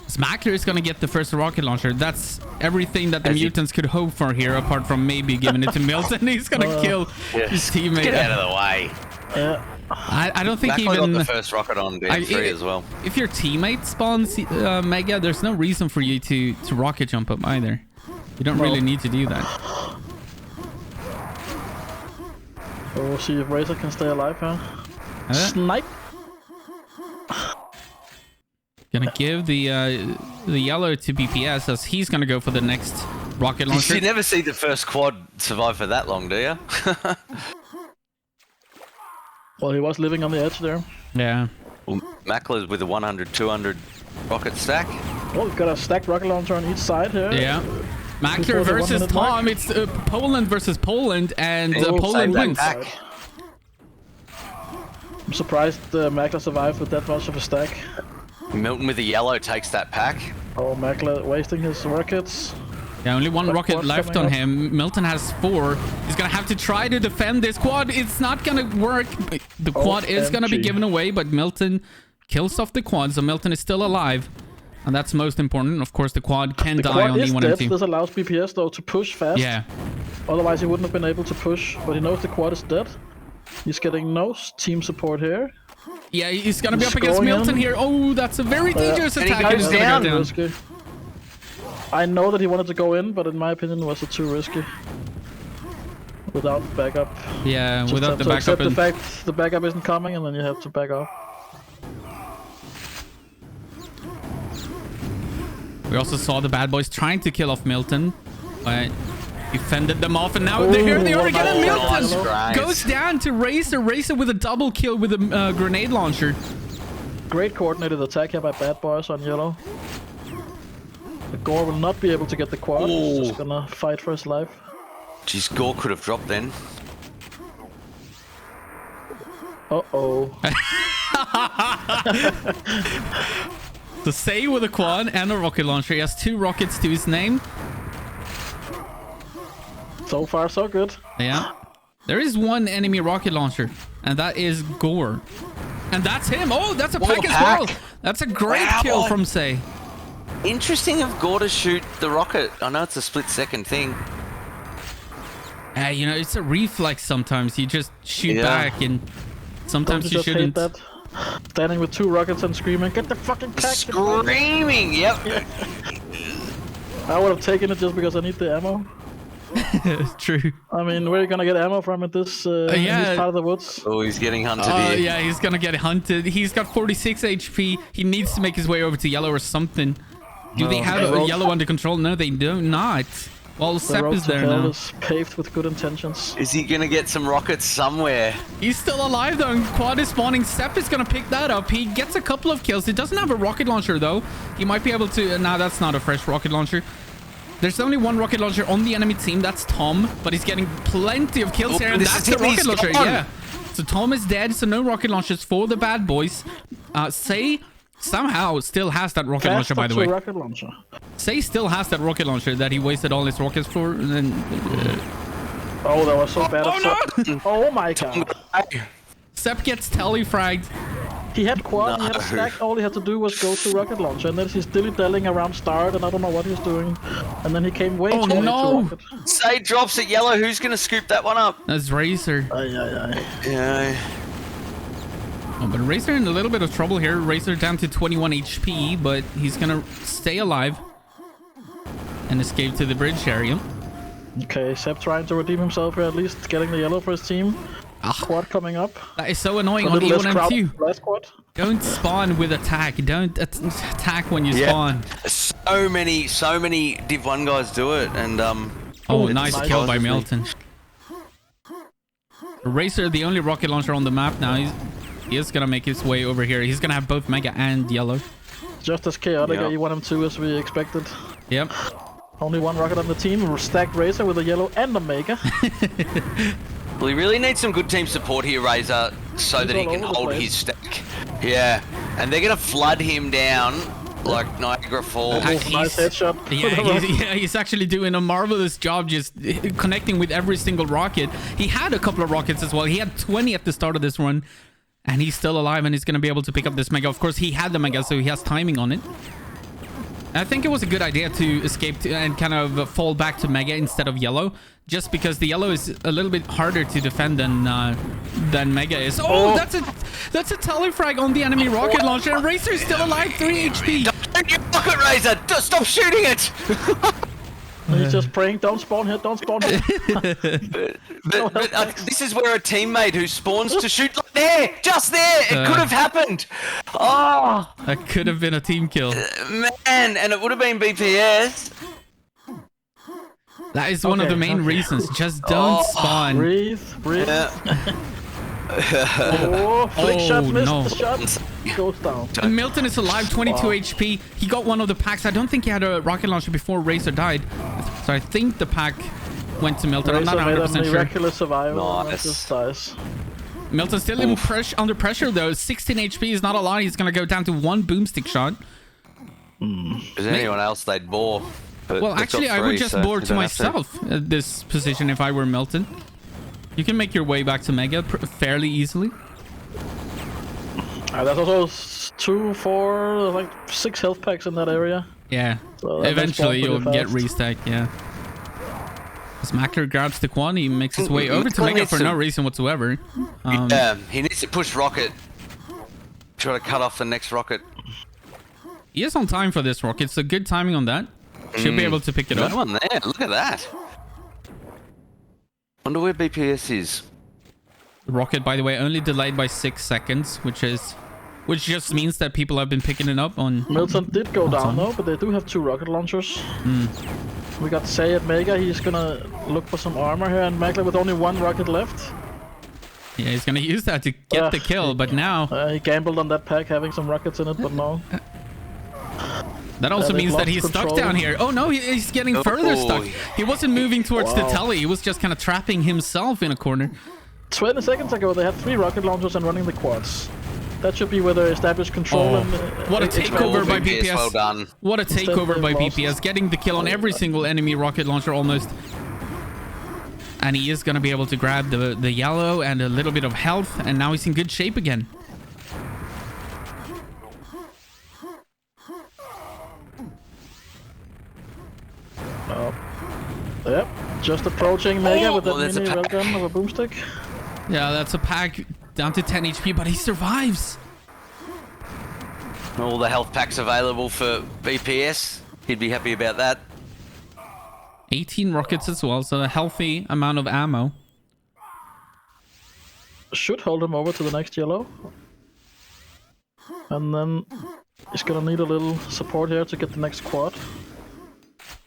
Smackler is going to get the first rocket launcher. That's everything that the Mutants could hope for here, apart from maybe giving it to Milton. He's going to kill his teammate.
Get out of the way.
I don't think
Smackler
even...
got the first rocket on DM3 as well.
If your teammate spawns Mega, there's no reason for you to rocket jump up either. You don't really need to do that.
So we'll see if Razor can stay alive here. Snipe!
Gonna give the yellow to BPS as he's gonna go for the next rocket launcher.
You never see the first quad survive for that long, do you?
Well, he was living on the edge there.
Yeah.
Well, Mackler's with a 100, 200 rocket stack.
Well, we've got a stacked rocket launcher on each side here.
Yeah. Mackler versus Tom. It's Poland versus Poland, and Poland wins.
I'm surprised Mackler survived with that much of a stack.
Milton with the yellow takes that pack.
Oh, Mackler wasting his rockets.
Yeah, only one rocket left on him. Milton has 4. He's gonna have to try to defend this quad. It's not gonna work. The quad is gonna be given away, but Milton kills off the quad, so Milton is still alive. And that's most important. Of course, the quad can die on the 1 and 2.
This allows BPS, though, to push fast.
Yeah.
Otherwise, he wouldn't have been able to push, but he knows the quad is dead. He's getting no team support here.
Yeah, he's gonna be up against Milton here. Oh, that's a very dangerous attack.
And he goes down.
Risky. I know that he wanted to go in, but in my opinion, was it too risky? Without backup.
Yeah,
Just
without the
have to
backup.
accept the fact the backup isn't coming, and then you have to back up.
We also saw the bad boys trying to kill off Milton, but he fended them off, and now here they are again. Milton goes down to Razor. Razor with a double kill with a grenade launcher.
Great coordinated attack here by Bad Boys on yellow. The Gore will not be able to get the quad. He's just gonna fight for his life.
Jeez, Gore could have dropped then.
Uh-oh.
So Say with a quad and a rocket launcher. He has 2 rockets to his name.
So far, so good.
Yeah. There is 1 enemy rocket launcher, and that is Gore. And that's him. Oh, that's a pack as well. That's a great kill from Say.
Interesting of Gore to shoot the rocket. I know it's a split-second thing.
You know, it's a reflex sometimes. You just shoot back, and sometimes you shouldn't.
Hate that. Standing with 2 rockets and screaming, get the fucking pack!
Screaming, yep.
I would have taken it just because I need the ammo.
True.
I mean, where are you gonna get ammo from at this, in this part of the woods?
Oh, he's getting hunted here.
Yeah, he's gonna get hunted. He's got 46 HP. He needs to make his way over to yellow or something. Do they have yellow under control? No, they do not. Well, Sepp is there now.
Is paved with good intentions.
Is he gonna get some rockets somewhere?
He's still alive though, and quad is spawning. Sepp is gonna pick that up. He gets a couple of kills. He doesn't have a rocket launcher though. He might be able to... Nah, that's not a fresh rocket launcher. There's only 1 rocket launcher on the enemy team. That's Tom, but he's getting plenty of kills here, and that's the rocket launcher. Yeah. So Tom is dead, so no rocket launchers for the bad boys. Say somehow still has that rocket launcher, by the way.
Rocket launcher.
Say still has that rocket launcher that he wasted all his rockets for, and then...
Oh, that was so bad.
No.
Oh my god.
Sepp gets telefragged.
He had quad, he had a stack, all he had to do was go to rocket launcher, and then he's dilly-dallying around start, and I don't know what he's doing. And then he came way too late to rocket.
Say drops at yellow, who's gonna scoop that one up?
That's Razor.
Yeah.
Oh, but Razor in a little bit of trouble here. Razor down to 21 HP, but he's gonna stay alive and escape to the bridge area.
Okay, Sepp trying to redeem himself here, at least getting the yellow for his team. Quad coming up.
That is so annoying on E1M2.
Last quad.
Don't spawn with attack. Don't attack when you spawn.
So many Div 1 guys do it, and
Oh, nice kill by Milton. Razor, the only rocket launcher on the map now. He is gonna make his way over here. He's gonna have both Mega and Yellow.
Just as chaotic at E1M2 as we expected.
Yep.
Only one rocket on the team. Stacked Razor with a yellow and a Mega.
Well, he really needs some good team support here, Razor, so
He's
that he
all
can
over the
hold
place.
his stack. Yeah, and they're gonna flood him down like Niagara Falls.
Nice headshot.
He's actually doing a marvelous job just connecting with every single rocket. He had a couple of rockets as well. He had 20 at the start of this run, and he's still alive, and he's going to be able to pick up this Mega. Of course, he had the Mega, so he has timing on it. I think it was a good idea to escape and kind of fall back to Mega instead of Yellow, just because the Yellow is a little bit harder to defend than Mega is. Oh, that's a telefrag on the enemy rocket launcher, and Razor is still alive, 3 HP.
Don't shoot your rocket, Razor! Stop shooting it!
He's just praying, don't spawn here, don't spawn here.
But this is where a teammate who spawns to shoot like there, just there, it could have happened. Oh,
That could have been a team kill.
man, and it would have been BPS.
That is one of the main reasons. Just don't spawn.
Breathe.
Yeah.
Oh, flick shot, missed
no.
the shot. Goes down.
And Milton is alive, 22 HP. He got one of the packs. I don't think he had a rocket launcher before Razor died. So I think the pack went to Milton. I'm not
Razor made a
100% sure.
miraculous survival. And
Nice.
just dies.
Milton's still under pressure though. 16 HP is not a lot. He's going to go down to 1 boomstick shot.
If there's anyone else, they'd bore. But
Well,
they've
actually,
got
I would
three,
just
so
bore
you
to
don't have to.
myself at this position if I were Milton. You can make your way back to Mega fairly easily.
There's also 2, 4, like 6 health packs in that area.
Yeah.
So that
Eventually,
spawns
you'll
pretty
get
fast.
restacked, yeah. As Mackler grabs the quad, he makes his way over to
Milton
Mega
needs
for
to-
no reason whatsoever.
Yeah, he needs to push rocket. Try to cut off the next rocket.
He is on time for this rocket, so good timing on that. Should be able to pick it
No
up.
one there. Look at that. Wonder where BPS is.
The rocket, by the way, only delayed by 6 seconds, which just means that people have been picking it up on.
Milton did go down though, but they do have 2 rocket launchers. We got Say at Mega, he's gonna look for some armor here, and Magla with only 1 rocket left.
Yeah, he's gonna use that to get the kill, but now
He gambled on that pack having some rockets in it, but no.
that also
they've
means that
lost
he's stuck
control.
down here. Oh no, he's getting further stuck. He wasn't moving towards the telly. He was just kind of trapping himself in a corner.
20 seconds ago they had 3 rocket launchers and running the quads. That should be where they established control and...
What a
expand.
takeover by
BPS,
BPS.
well done.
What a takeover by
they've lost.
BPS, getting the kill on every single enemy rocket launcher almost. And he is going to be able to grab the yellow and a little bit of health, and now he's in good shape again.
Yep, just approaching Mega with that
there's a
mini
pack.
railgun of a boomstick.
Yeah, that's a pack down to 10 HP, but he survives.
All the health packs available for BPS. He'd be happy about that.
18 rockets as well, so a healthy amount of ammo.
Should hold him over to the next yellow. And then he's gonna need a little support here to get the next quad.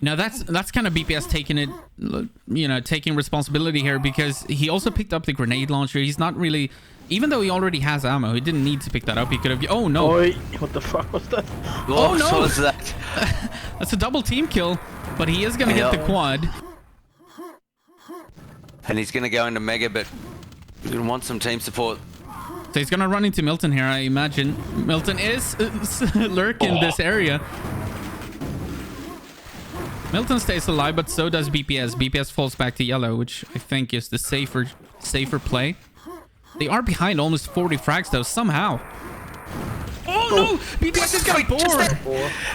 Now that's kind of BPS taking it, taking responsibility here, because he also picked up the grenade launcher. He's not really, even though he already has ammo, he didn't need to pick that up. He could have. Oh no!
Oi, what the fuck was that?
Oh, no!
What was that?
That's a double team kill, but he is gonna get the quad.
And he's gonna go into Mega, but we're gonna want some team support.
So he's gonna run into Milton here, I imagine. Milton is lurking this area. Milton stays alive, but so does BPS. BPS falls back to yellow, which I think is the safer play. They are behind almost 40 frags though, somehow. Oh no! BPS has got bored!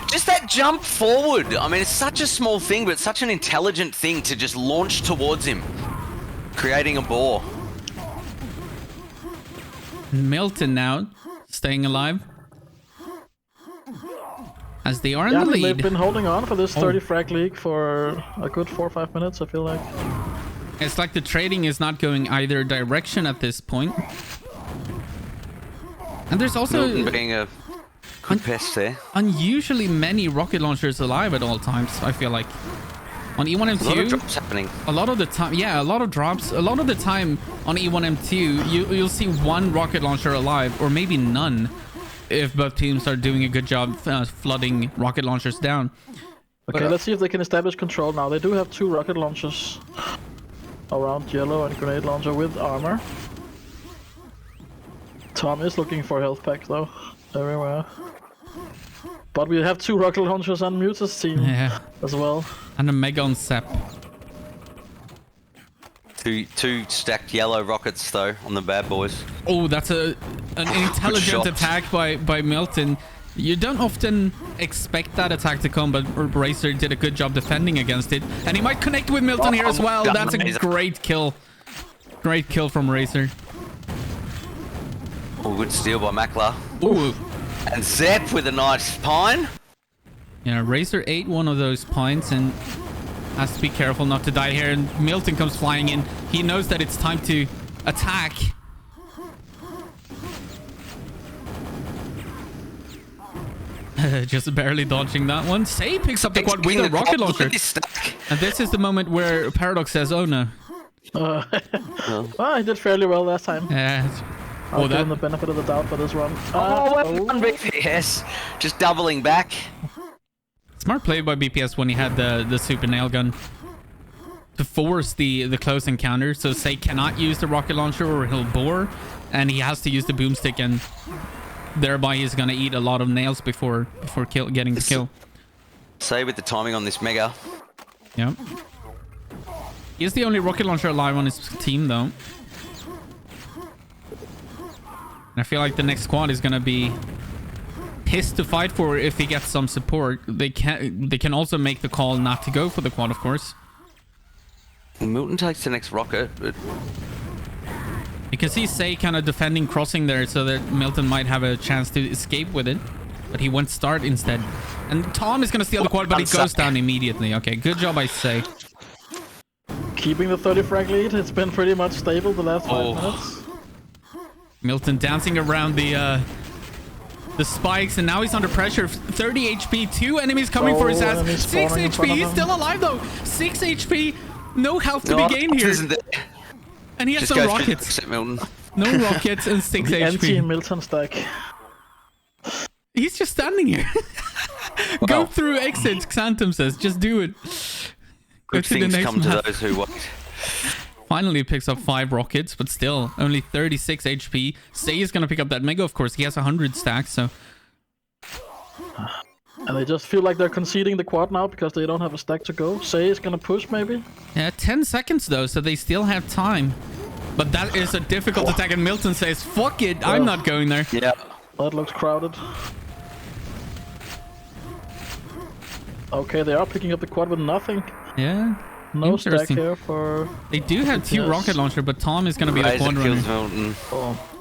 Just that jump forward. I mean, it's such a small thing, but it's such an intelligent thing to just launch towards him, creating a bore.
Milton now staying alive, as they are in
Yeah,
the
they've
lead.
been holding on for this 30 frag league for a good 4 or 5 minutes, I feel like.
It's like the trading is not going either direction at this point. And there's also
Milton being a good pest there.
unusually many rocket launchers alive at all times, I feel like. On
A lot of
E1M2,
drops happening.
a lot of the time, yeah, a lot of drops. A lot of the time on E1M2, you'll see 1 rocket launcher alive, or maybe none, if both teams are doing a good job flooding rocket launchers down.
Okay, let's see if they can establish control now. They do have 2 rocket launchers around yellow and grenade launcher with armor. Tom is looking for health pack though, everywhere. But we have 2 rocket launchers on Mutants team as well.
And a Mega on Sep.
Two stacked yellow rockets though on the bad boys.
Oh, that's an intelligent attack by Milton. You don't often expect that attack to come, but Racer did a good job defending against it. And he might connect with Milton here as well. That's a great kill. Great kill from Racer.
Oh, good steal by Makla.
Ooh.
And Zep with a nice pine.
Yeah, Racer ate one of those pines and has to be careful not to die here. And Milton comes flying in. He knows that it's time to attack. Just barely dodging that one. Say picks up the quad with a rocket launcher. And this is the moment where Paradox says, oh no.
Well, he did fairly well last time.
Yeah.
I'll give him the benefit of the doubt for this one.
One BPS. Just doubling back.
Smart play by BPS when he had the super nail gun to force the close encounter. So Say cannot use the rocket launcher or he'll bore. And he has to use the boomstick, and thereby he's going to eat a lot of nails before getting the kill.
Say with the timing on this Mega.
Yep. He's the only rocket launcher alive on his team though. I feel like the next squad is gonna be pissed to fight for if he gets some support. They can also make the call not to go for the quad, of course.
Milton takes the next rocket, but
You can see Say kind of defending crossing there so that Milton might have a chance to escape with it. But he went start instead. And Tom is gonna steal the quad, but he goes down immediately. Okay, good job, I say.
Keeping the 30 frag lead. It's been pretty much stable the last 5 minutes.
Milton dancing around the spikes, and now he's under pressure. 30 HP, 2 enemies coming for his ass. 6 HP, he's still alive though. 6 HP, no health to be gained here. And he has some rockets. No rockets and 6 HP.
Anti-Milton stack.
He's just standing here. Go through exit, Xantum says. Just do it.
Good things come to those who wait.
Finally picks up 5 rockets, but still only 36 HP. Say is going to pick up that Mega, of course. He has 100 stacks, so...
And they just feel like they're conceding the quad now because they don't have a stack to go. Say is going to push, maybe?
Yeah, 10 seconds, though, so they still have time. But that is a difficult attack, and Milton says, fuck it, I'm not going there.
Yeah.
That looks crowded. Okay, they are picking up the quad with nothing.
Yeah.
No stack here for...
They do have 2 rocket launcher, but Tom is going to be the quad runner.
Milton.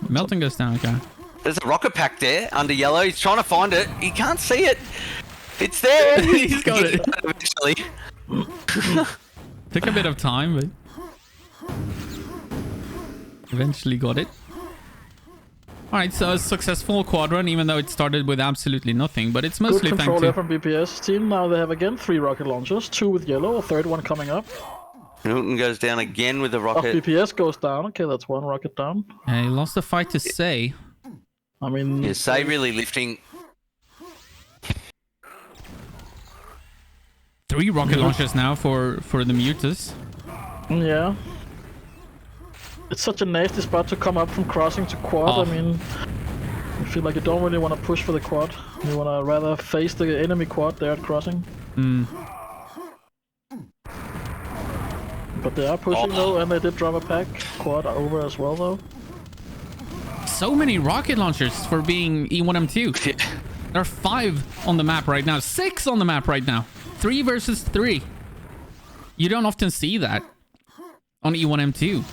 Milton goes down, okay.
There's a rocket pack there under yellow. He's trying to find it. He can't see it. It's there.
He's got it.
Eventually.
Took a bit of time, but... eventually got it. Alright, so a successful quad run, even though it started with absolutely nothing, but it's mostly
thanks to... Good control there from BPS team. Now they have again 3 rocket launchers, 2 with yellow, a 3rd one coming up.
Milton goes down again with the rocket.
BPS goes down. Okay, that's 1 rocket down.
He lost the fight to Say.
I mean...
Yeah, Say really lifting...
3 rocket launchers now for the Mutants.
Yeah. It's such a nasty spot to come up from crossing to quad. I mean, I feel like you don't really want to push for the quad. You want to rather face the enemy quad there at crossing. But they are pushing though, and they did drop a pack. Quad over as well though.
So many rocket launchers for being E1M2. There are 5 on the map right now. 6 on the map right now. 3 versus 3. You don't often see that on E1M2.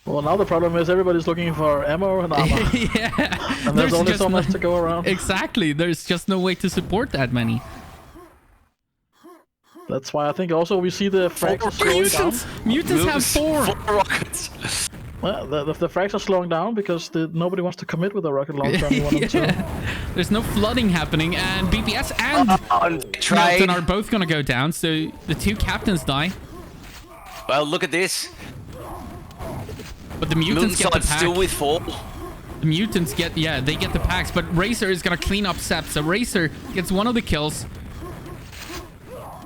Well, now the problem is everybody's looking for ammo and armor.
Yeah.
And there's only so much to go around.
Exactly. There's just no way to support that many.
That's why I think also we see the frags slowing down.
Mutants have 4
rockets.
Well, the frags are slowing down because nobody wants to commit with a rocket launcher on one and 2.
There's no flooding happening, and BPS and Milton are both going to go down, so the 2 captains die.
Well, look at this.
But the Mutants get the pack.
Still with 4.
The Mutants get, they get the packs, but Racer is going to clean up Sep, so Racer gets one of the kills.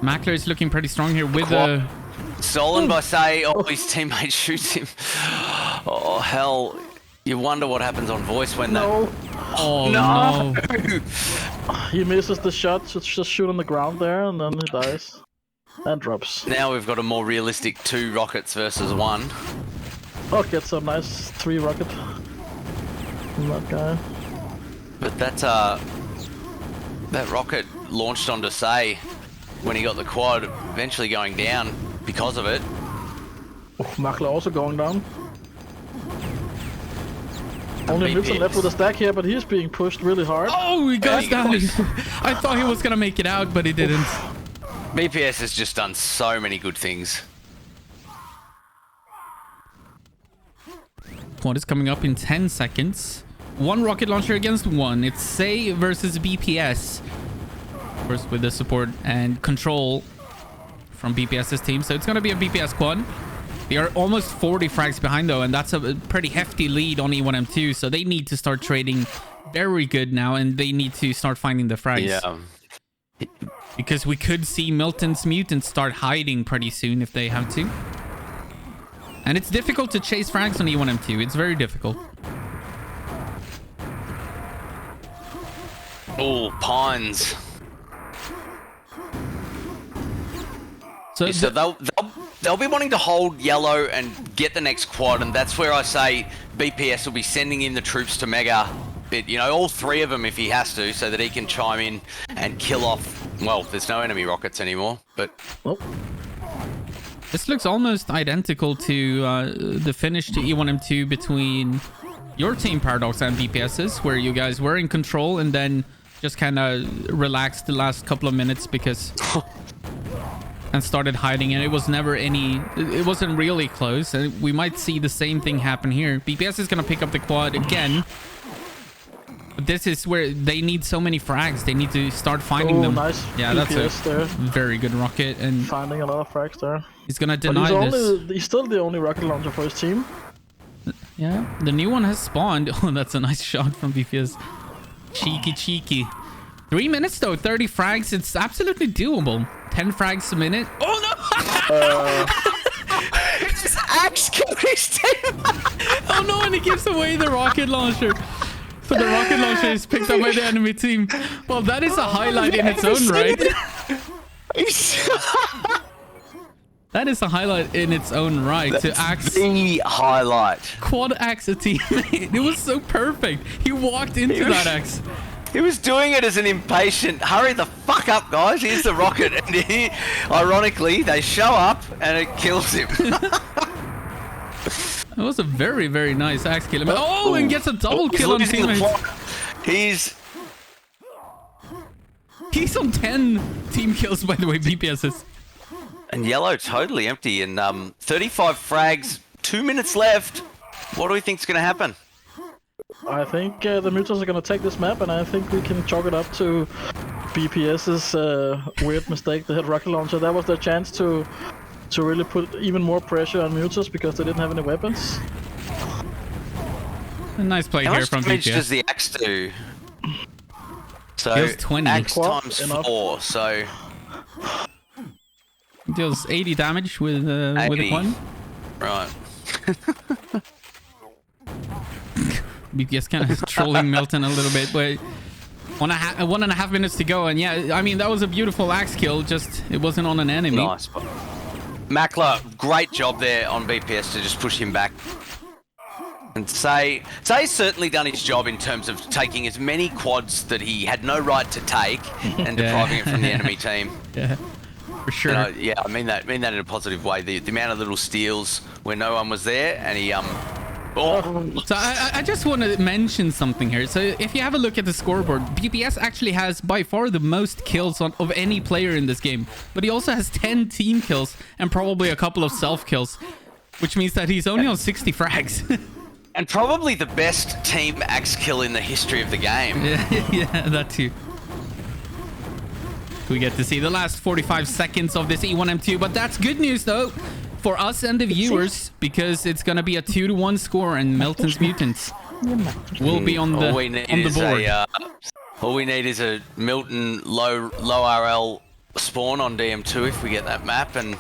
Mackler is looking pretty strong here with the...
Stolen by Say. Oh, his teammate shoots him. Oh, hell. You wonder what happens on voice when
No.
Oh, no.
He misses the shot, so it's just shoot on the ground there, and then he dies. And drops.
Now we've got a more realistic 2 rockets versus 1.
Oh, gets a nice 3 rocket from that guy.
But that rocket launched onto Say when he got the quad, eventually going down because of it.
Oh, Mackler also going down. Only
BPS.
Milton left with a stack here, but he's being pushed really hard.
Oh, he goes down. I thought he was gonna make it out, but he didn't.
BPS has just done so many good things.
Quad is coming up in 10 seconds. 1 rocket launcher against 1. It's Say versus BPS. First with the support and control from BPS's team. So it's gonna be a BPS quad. They are almost 40 frags behind though, and that's a pretty hefty lead on E1M2. So they need to start trading very good now, and they need to start finding the frags.
Yeah.
Because we could see Milton's Mutants start hiding pretty soon if they have to. And it's difficult to chase frags on E1M2. It's very difficult.
Oh, Pines.
So
they'll be wanting to hold yellow and get the next quad, and that's where I say BPS will be sending in the troops to Mega. But, you know, all 3 of them if he has to, so that he can chime in and kill off. Well, there's no enemy rockets anymore, but...
Oh.
This looks almost identical to the finish to E1M2 between your team, Paradoks, and BPS's, where you guys were in control and then just kind of relaxed the last couple of minutes because... and started hiding, and it was never any... It wasn't really close, and we might see the same thing happen here. BPS is going to pick up the quad again. But this is where they need so many frags. They need to start finding them.
Nice.
Yeah,
BPS
that's a
there.
very good rocket, and
Finding a lot of frags there.
he's going to
But
deny this.
he's still the only rocket launcher for his team.
Yeah, the new one has spawned. Oh, that's a nice shot from BPS. Cheeky. 3 minutes though, 30 frags. It's absolutely doable. 10 frags a minute. Oh no!
Axe killed his team!
Oh no, and he gives away the rocket launcher. So the rocket launcher is picked up by the enemy team. Well, that is a highlight in its own right. That is a highlight in its own right.
That's
to axe
the highlight.
quad axe a teammate. It was so perfect. He walked into that axe.
He was doing it as an impatient, hurry the fuck up, guys, here's the rocket. And he, ironically, they show up and it kills him.
That was a very, very nice axe kill. Oh, and gets a double kill on teammates. He's on 10 team kills, by the way, BPS is.
And yellow totally empty, and 35 frags, 2 minutes left. What do we think's going to happen?
I think the Mutants are gonna take this map, and I think we can chalk it up to BPS's weird mistake. They had rocket launcher. That was their chance to really put even more pressure on Mutants because they didn't have any weapons.
A nice play
How
here
much
from
damage
BPS.
does the axe do? So
Deals 20.
axe times
Enough.
4, so
Deals 80 damage with a
80.
one.
Right.
BPS kind of trolling Milton a little bit, but 1.5 minutes to go, and yeah, I mean that was a beautiful axe kill. Just it wasn't on an enemy.
Nice. Mackler, great job there on BPS to just push him back. And Say's certainly done his job in terms of taking as many quads that he had no right to take and depriving it from the enemy team.
Yeah, for sure.
Yeah, I mean that in a positive way. The amount of little steals where no one was there, and he
So I just want to mention something here. So if you have a look at the scoreboard, BPS actually has by far the most kills of any player in this game. But he also has 10 team kills and probably a couple of self kills, which means that he's only on 60 frags.
And probably the best team axe kill in the history of the game.
Yeah, that too. We get to see the last 45 seconds of this E1M2, but that's good news though for us and the viewers, because it's gonna be a 2-1 score, and Milton's Mutants will be on the board.
All we need is a Milton low RL spawn on DM2 if we get that map, and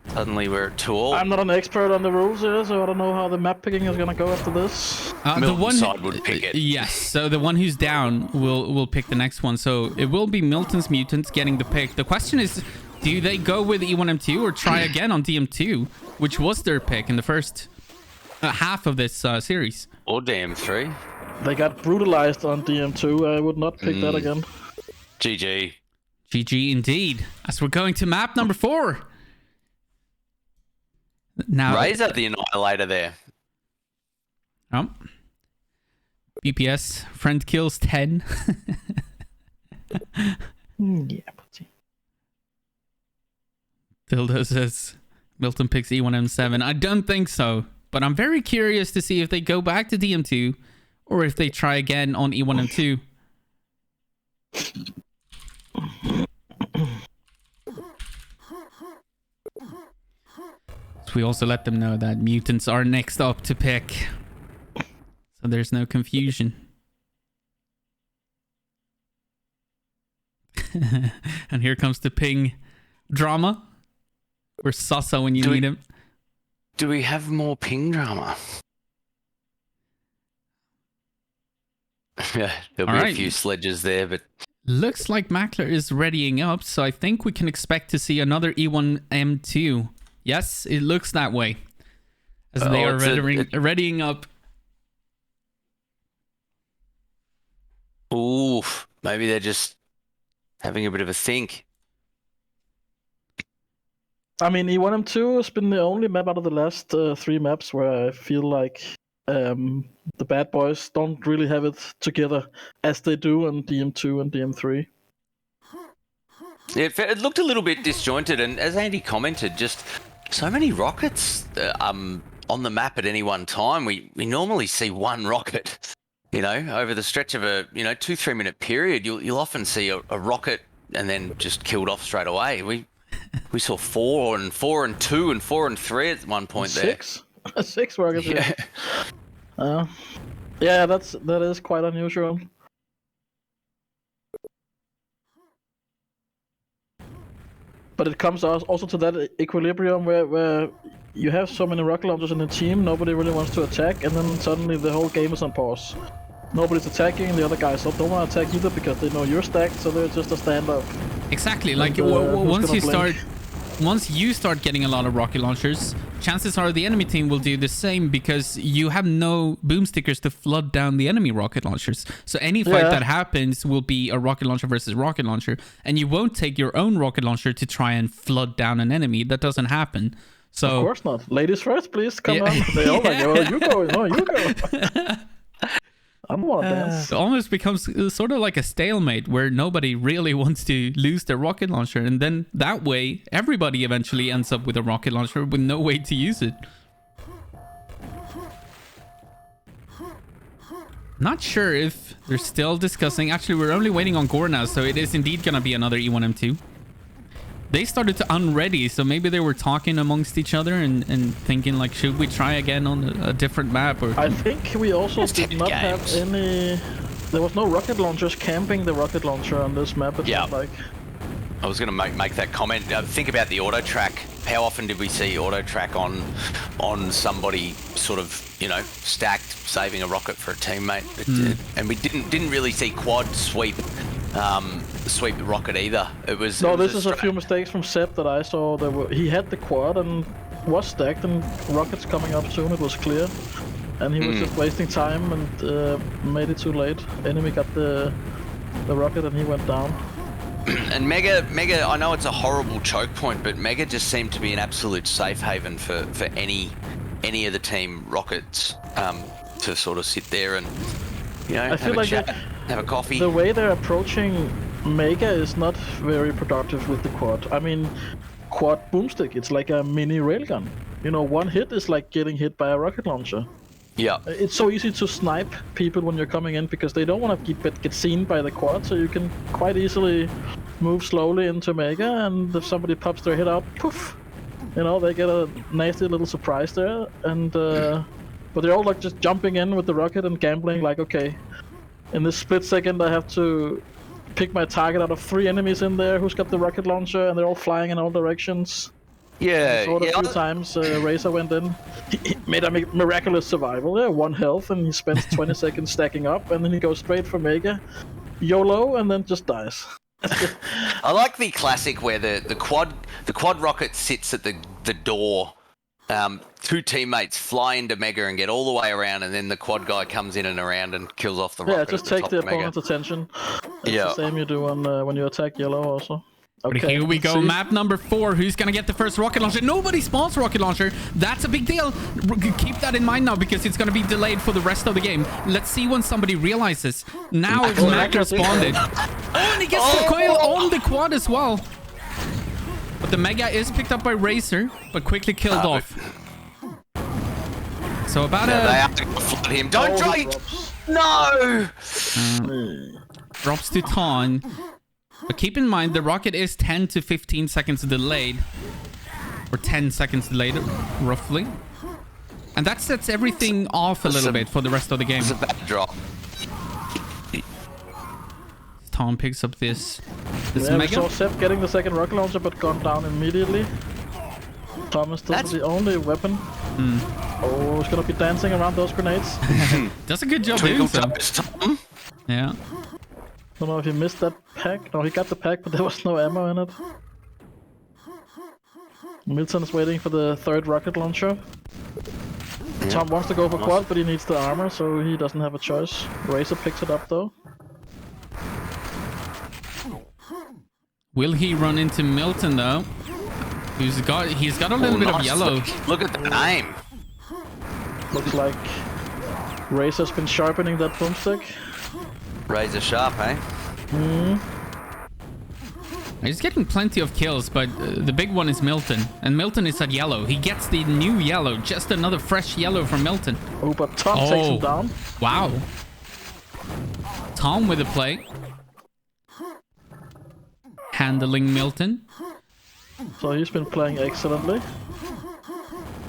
suddenly we're at 2-all.
I'm not an expert on the rules here, so I don't know how the map picking is gonna go after this.
The one
side would pick it.
Yes, so the one who's down will pick the next one. So it will be Milton's Mutants getting the pick. The question is, do they go with E1M2 or try again on DM2, which was their pick in the first half of this series?
Or DM3.
They got brutalized on DM2. I would not pick that again.
GG.
GG indeed. As we're going to map number 4. Now,
Razor the Annihilator there.
BPS, friend kills 10.
Yeah, putty.
Dildo says Milton picks E1M7. I don't think so, but I'm very curious to see if they go back to DM2 or if they try again on E1M2. So we also let them know that Mutants are next up to pick, so there's no confusion. And here comes the ping drama. We're Sasa when you need him.
Do we have more ping drama? Yeah, there'll be a few sledges there, but...
Looks like Mackler is readying up, so I think we can expect to see another E1M2. Yes, it looks that way. As they are readying up.
Oof, maybe they're just having a bit of a think.
I mean, E1M2 has been the only map out of the last 3 maps where I feel like the bad boys don't really have it together as they do on DM2 and DM3.
Yeah, it looked a little bit disjointed, and as Andy commented, just so many rockets on the map at any one time. We normally see one rocket, over the stretch of a 2-3 minute period. You'll often see a rocket and then just killed off straight away. We saw 4 and 2 and 4 and 3 at one point there.
6 rockets. Yeah. Yeah, that is quite unusual. But it comes also to that equilibrium where you have so many rocket launchers in the team, nobody really wants to attack, and then suddenly the whole game is on pause. Nobody's attacking, the other guys don't want to attack either because they know you're stacked, so they're just a standoff.
Exactly, like once you start getting a lot of rocket launchers, chances are the enemy team will do the same because you have no boomstickers to flood down the enemy rocket launchers. So any fight that happens will be a rocket launcher versus rocket launcher, and you won't take your own rocket launcher to try and flood down an enemy. That doesn't happen. So
of course not. Ladies first, please. Come on. They all like, oh, you go. No, you go. I don't want to dance.
It almost becomes sort of like a stalemate where nobody really wants to lose their rocket launcher, and then that way everybody eventually ends up with a rocket launcher with no way to use it. Not sure if they're still discussing. Actually, we're only waiting on Gore now, so it is indeed gonna be another E1M2. They started to unready, so maybe they were talking amongst each other and thinking like, should we try again on a different map? Or
I think we also did not have any... There was no rocket launchers camping the rocket launcher on this map.
Yeah.
Like...
I was going to make that comment. Think about the auto track. How often did we see auto track on somebody sort of, stacked, saving a rocket for a teammate? And we didn't really see quad sweep the rocket either. This
is a few mistakes from Seb that I saw. He had the quad and was stacked, and rockets coming up soon. It was clear, and he was just wasting time and made it too late. Enemy got the rocket and he went down.
And Mega, I know it's a horrible choke point, but Mega just seemed to be an absolute safe haven for any of the team rockets to sort of sit there and have a chat, have a coffee.
The way they're approaching Mega is not very productive with the quad. I mean, quad boomstick, it's like a mini railgun. One hit is like getting hit by a rocket launcher.
Yeah.
It's so easy to snipe people when you're coming in because they don't want to get seen by the quad, so you can quite easily move slowly into Mega, and if somebody pops their head out, poof! They get a nasty little surprise there, and but they're all like just jumping in with the rocket and gambling like, okay, in this split second I have to pick my target out of 3 enemies in there who's got the rocket launcher, and they're all flying in all directions.
Yeah,
So a
yeah.
few times Razor went in. He made a miraculous survival. Yeah, 1 health, and he spends 20 seconds stacking up, and then he goes straight for Mega, YOLO, and then just dies.
I like the classic where the quad rocket sits at the door. 2 teammates fly into Mega and get all the way around, and then the quad guy comes in and around and kills off the rocket.
Yeah, just
at the
take
top
the
of Mega.
opponent's attention. It's
Yeah.
the same you do when you attack yellow also.
But
Okay,
here we
let's
go.
see.
Map number 4. Who's going to get the first rocket launcher? Nobody spawns rocket launcher. That's a big deal. Keep that in mind now because it's going to be delayed for the rest of the game. Let's see when somebody realizes. Now Mac responded. Oh, and he gets the coil on the quad as well. But the Mega is picked up by Razor, but quickly killed off. So about
They have to flood him. Don't
Oh,
try.
he drops.
No.
drops to Ton. But keep in mind, the rocket is 10 to 15 seconds delayed. Or 10 seconds delayed, roughly. And that sets everything off a little bit for the rest of the game.
It's a bad drop.
Tom picks up this
Yeah, we
Mega.
saw Seb getting the second rocket launcher, but gone down immediately. Tom is still
That's-
the only weapon. Oh, he's gonna be dancing around those grenades.
Does a good job
Twinkle
doing so.
toes, Tom.
Yeah.
Don't know if he missed that pack. No, he got the pack, but there was no ammo in it. Milton is waiting for the 3rd rocket launcher. Tom wants to go for quad, but he needs the armor, so he doesn't have a choice. Razor picks it up though.
Will he run into Milton though? He's got a little bit of
Nice.
yellow.
Look at the name.
Looks like Razor's been sharpening that boomstick.
Razor sharp, eh?
He's getting plenty of kills, but the big one is Milton. And Milton is at yellow. He gets the new yellow. Just another fresh yellow from Milton.
Oh, but Tom takes him down.
Wow. Tom with a play. Handling Milton.
So he's been playing excellently.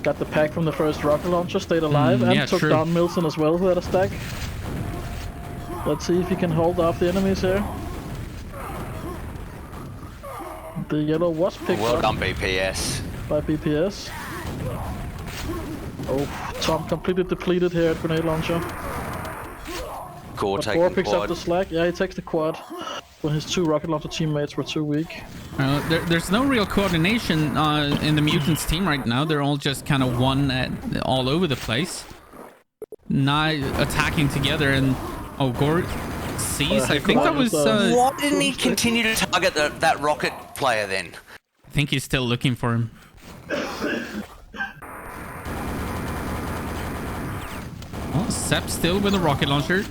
Got the pack from the first rocket launcher, stayed alive, and
yeah,
took
true.
down Milton as well, who had a stack. Let's see if he can hold off the enemies here. The yellow was picked
Well
up
done, BPS.
by BPS. Oh, Tom completely depleted here at grenade launcher.
Core
But
taking
Thor picks up
quad.
the slack. Yeah, he takes the quad when his 2 rocket launcher teammates were too weak.
There's no real coordination in the Mutants team right now. They're all just kind of all over the place. Not attacking together and... Oh, Gore sees. I think that was...
Why didn't he continue to target that rocket player then?
I think he's still looking for him. Oh, Sepp still with a rocket launcher.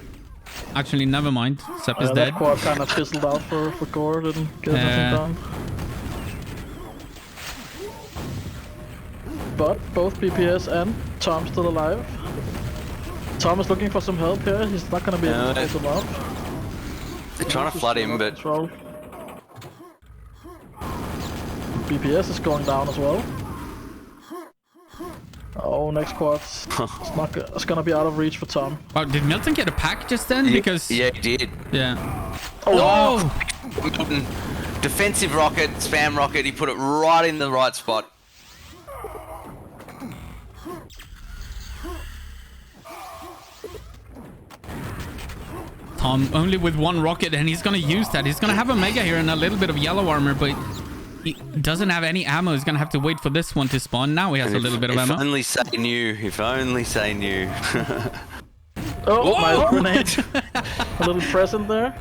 Actually, never mind. Sepp is
Yeah,
dead.
that quad kind of fizzled out for Gore, didn't get anything done. But both BPS and Tom still alive. Tom is looking for some help here. He's not gonna be able to hold them up.
They're trying to flood him, but
Control. BPS is going down as well. Oh, next quad's it's gonna be out of reach for Tom.
Oh, did Milton get a pack just then? Because
yeah, he did.
yeah.
Oh! Milton, defensive rocket, spam rocket. He put it right in the right spot.
Tom only with 1 rocket, and he's gonna use that. He's gonna have a Mega here and a little bit of yellow armor, but he doesn't have any ammo. He's gonna have to wait for this one to spawn. Now he has a little bit of
If
ammo.
only say knew. If only say knew.
Oh,
Whoa!
nice grenade. A little present there.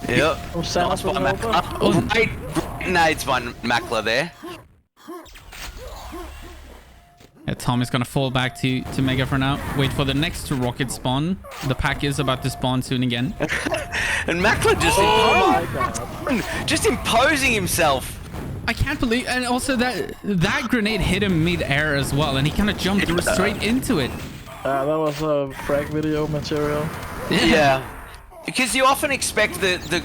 Yep.
Oh, Samus
Nice by
with an over.
Mackler. Oh, great grenades by Mackler there.
Yeah, Tom is gonna fall back to Mega for now. Wait for the next rocket spawn. The pack is about to spawn soon again.
And Mackler just
Oh my god.
just imposing himself.
I can't believe, and also that grenade hit him mid-air as well, and he kind of jumped straight into it.
That was a frag video material.
Yeah. Because you often expect the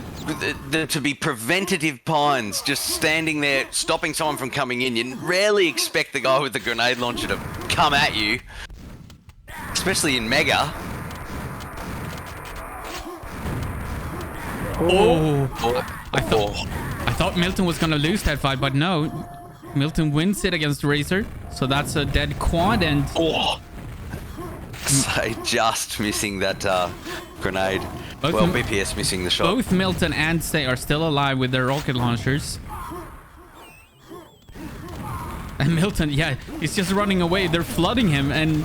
to be preventative pines just standing there stopping someone from coming in. You rarely expect the guy with the grenade launcher to come at you. Especially in Mega.
Oh, I thought Milton was gonna lose that fight, but no. Milton wins it against Razor, so that's a dead quad and...
Oh! So just missing that grenade. Well, BPS missing the shot.
Both Milton and Say are still alive with their rocket launchers. And Milton, yeah, he's just running away. They're flooding him, and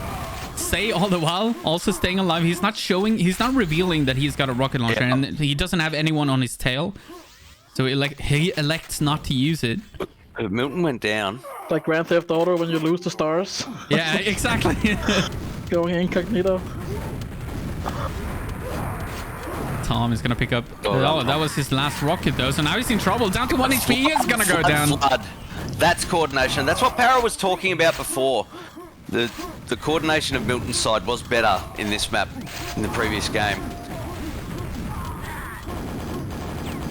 Say all the while also staying alive. He's not revealing that he's got a rocket launcher, and he doesn't have anyone on his tail. So he elects not to use it.
Milton went down.
Like Grand Theft Auto when you lose the stars.
Yeah, exactly.
Going incognito.
Tom is gonna pick up. Oh, that was his last rocket though. So now he's in trouble. Down to 1 HP. He is gonna go down.
Flood. That's coordination. That's what Para was talking about before. The coordination of Milton's side was better in this map in the previous game.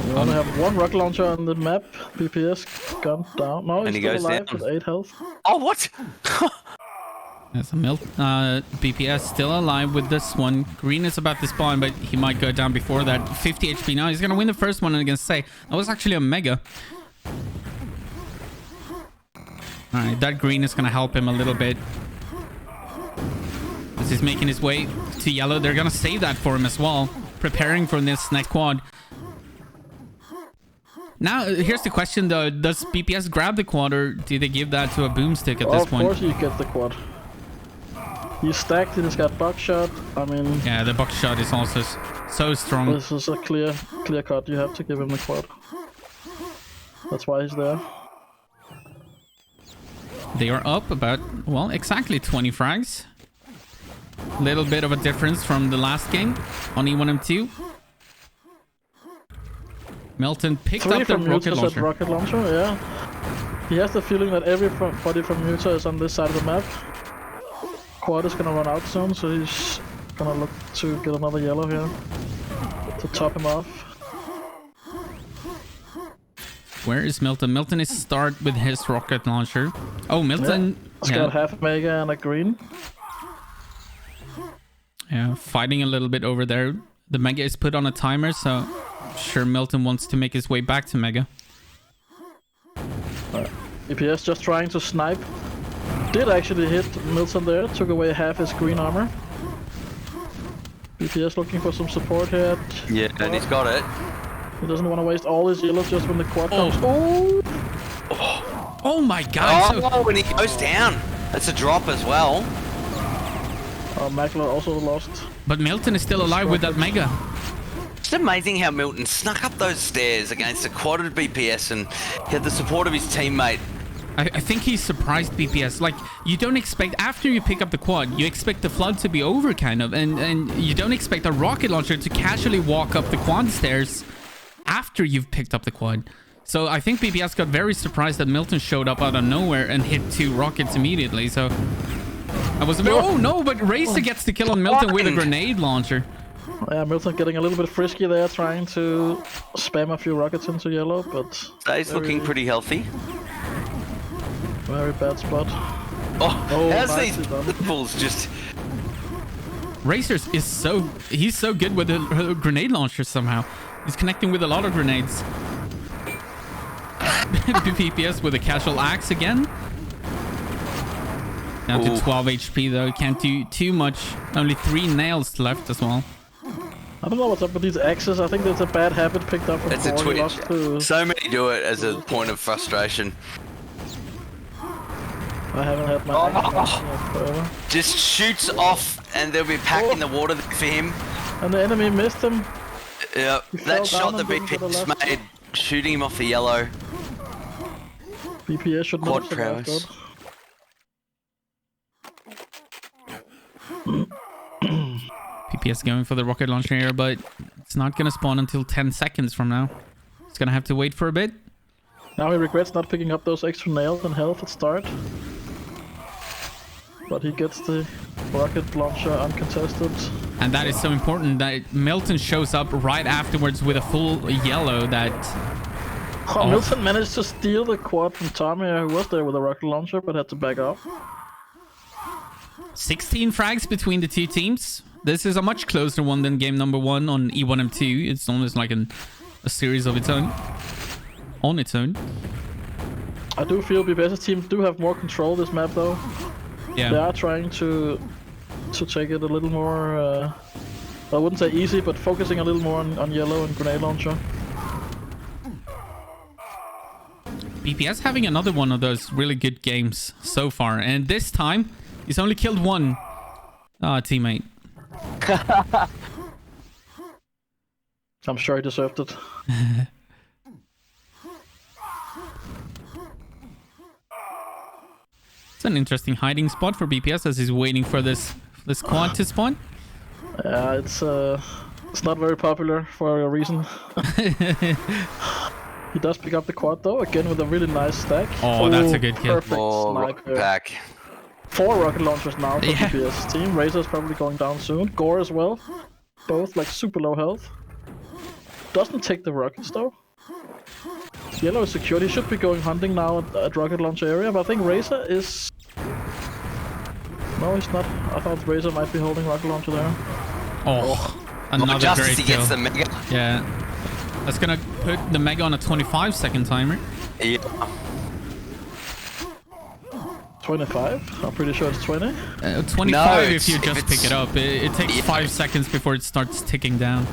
You only have one rocket launcher on the map. BPS gone down. No, he's still alive with 8 health.
Oh, what?
There's a BPS still alive with this one. Green is about to spawn, but he might go down before that. 50 HP now. He's gonna win the first one against Say. That was actually a mega. Alright, that green is gonna help him a little bit. As he's making his way to yellow, they're gonna save that for him as well. Preparing for this next quad. Now, here's the question though. Does BPS grab the quad or do they give that to a boomstick at this point?
Of course you get the quad. He's stacked, he's got buckshot. I mean...
Yeah, the buckshot is also so strong.
This is a clear cut. You have to give him the quad. That's why he's there.
They are up about, well, exactly 20 frags. Little bit of a difference from the last game on E1M2. Milton picked up the rocket launcher.
Rocket launcher, yeah. He has the feeling that everybody from Muta is on this side of the map. Quad is gonna run out soon, so he's gonna look to get another yellow here to top him off.
Where is Milton? Milton is start with his rocket launcher. Oh, Milton.
Yeah. He's got half a mega and a green.
Yeah, fighting a little bit over there. The mega is put on a timer, so I'm sure Milton wants to make his way back to mega.
EPS just trying to snipe. Did actually hit Milton there, took away half his green armor. BPS looking for some support here.
Yeah, and he's got it.
He doesn't want to waste all his yellow just when the quad comes.
Oh my god!
Oh, when he goes down. That's a drop as well.
Mackler also lost.
But Milton is still alive with that mega.
It's amazing how Milton snuck up those stairs against a quadded BPS and he had the support of his teammate.
I think he surprised BPS. Like, you don't expect, after you pick up the quad, you expect the flood to be over, kind of. And you don't expect a rocket launcher to casually walk up the quad stairs after you've picked up the quad. So I think BPS got very surprised that Milton showed up out of nowhere and hit 2 rockets immediately. So I was... Oh, no, but Razor gets the kill on Milton with a grenade launcher.
Yeah, Milton getting a little bit frisky there, trying to spam a few rockets into yellow, but...
He's looking pretty healthy.
Very bad spot.
How's these balls just...
Razor is so... He's so good with the grenade launcher somehow. He's connecting with a lot of grenades. BPS with a casual axe again. Down to 12 HP though. Can't do too much. Only 3 nails left as well.
I don't know what's up with these axes. I think that's a bad habit picked up from
It's a twitch. So many do it as a point of frustration.
I haven't had my axe forever.
Just shoots off and there'll be a pack in the water for him.
And the enemy missed him.
Yeah, that shot the BPS made, shooting him off the yellow.
BPS should not
Quad prowess.
BPS going for the rocket launcher here, but it's not going to spawn until 10 seconds from now. It's going to have to wait for a bit.
Now he regrets not picking up those extra nails and health at start. But he gets the rocket launcher uncontested.
And that is so important that Milton shows up right afterwards with a full yellow that...
Milton managed to steal the quad from Tommy, who was there with a rocket launcher but had to back up.
16 frags between the two teams. This is a much closer one than game number 1 on E1M2. It's almost like a series of its own. On its own.
I do feel BPS's team do have more control this map though.
Yeah.
They are trying to take it a little more, I wouldn't say easy, but focusing a little more on yellow and grenade launcher.
BPS having another one of those really good games so far. And this time, he's only killed one teammate.
I'm sure he deserved it.
It's an interesting hiding spot for BPS as he's waiting for this quad to spawn.
Yeah, it's not very popular for a reason. He does pick up the quad though, again with a really nice stack.
Oh, that's a good kill.
Perfect sniper.
Back.
4 rocket launchers now for BPS team. Razor's probably going down soon. Gore as well. Both like super low health. Doesn't take the rockets though. Yellow is secured. He should be going hunting now at rocket launcher area, but I think Razor is... No, he's not. I thought Razor might be holding rocket launcher there.
Oh, another
just
great
as he
kill.
gets the mega.
Yeah. That's gonna put the mega on a 25-second timer.
Yeah.
25? I'm pretty sure it's 20.
25
No,
if you
if
just pick it up. It takes 5 seconds before it starts ticking down.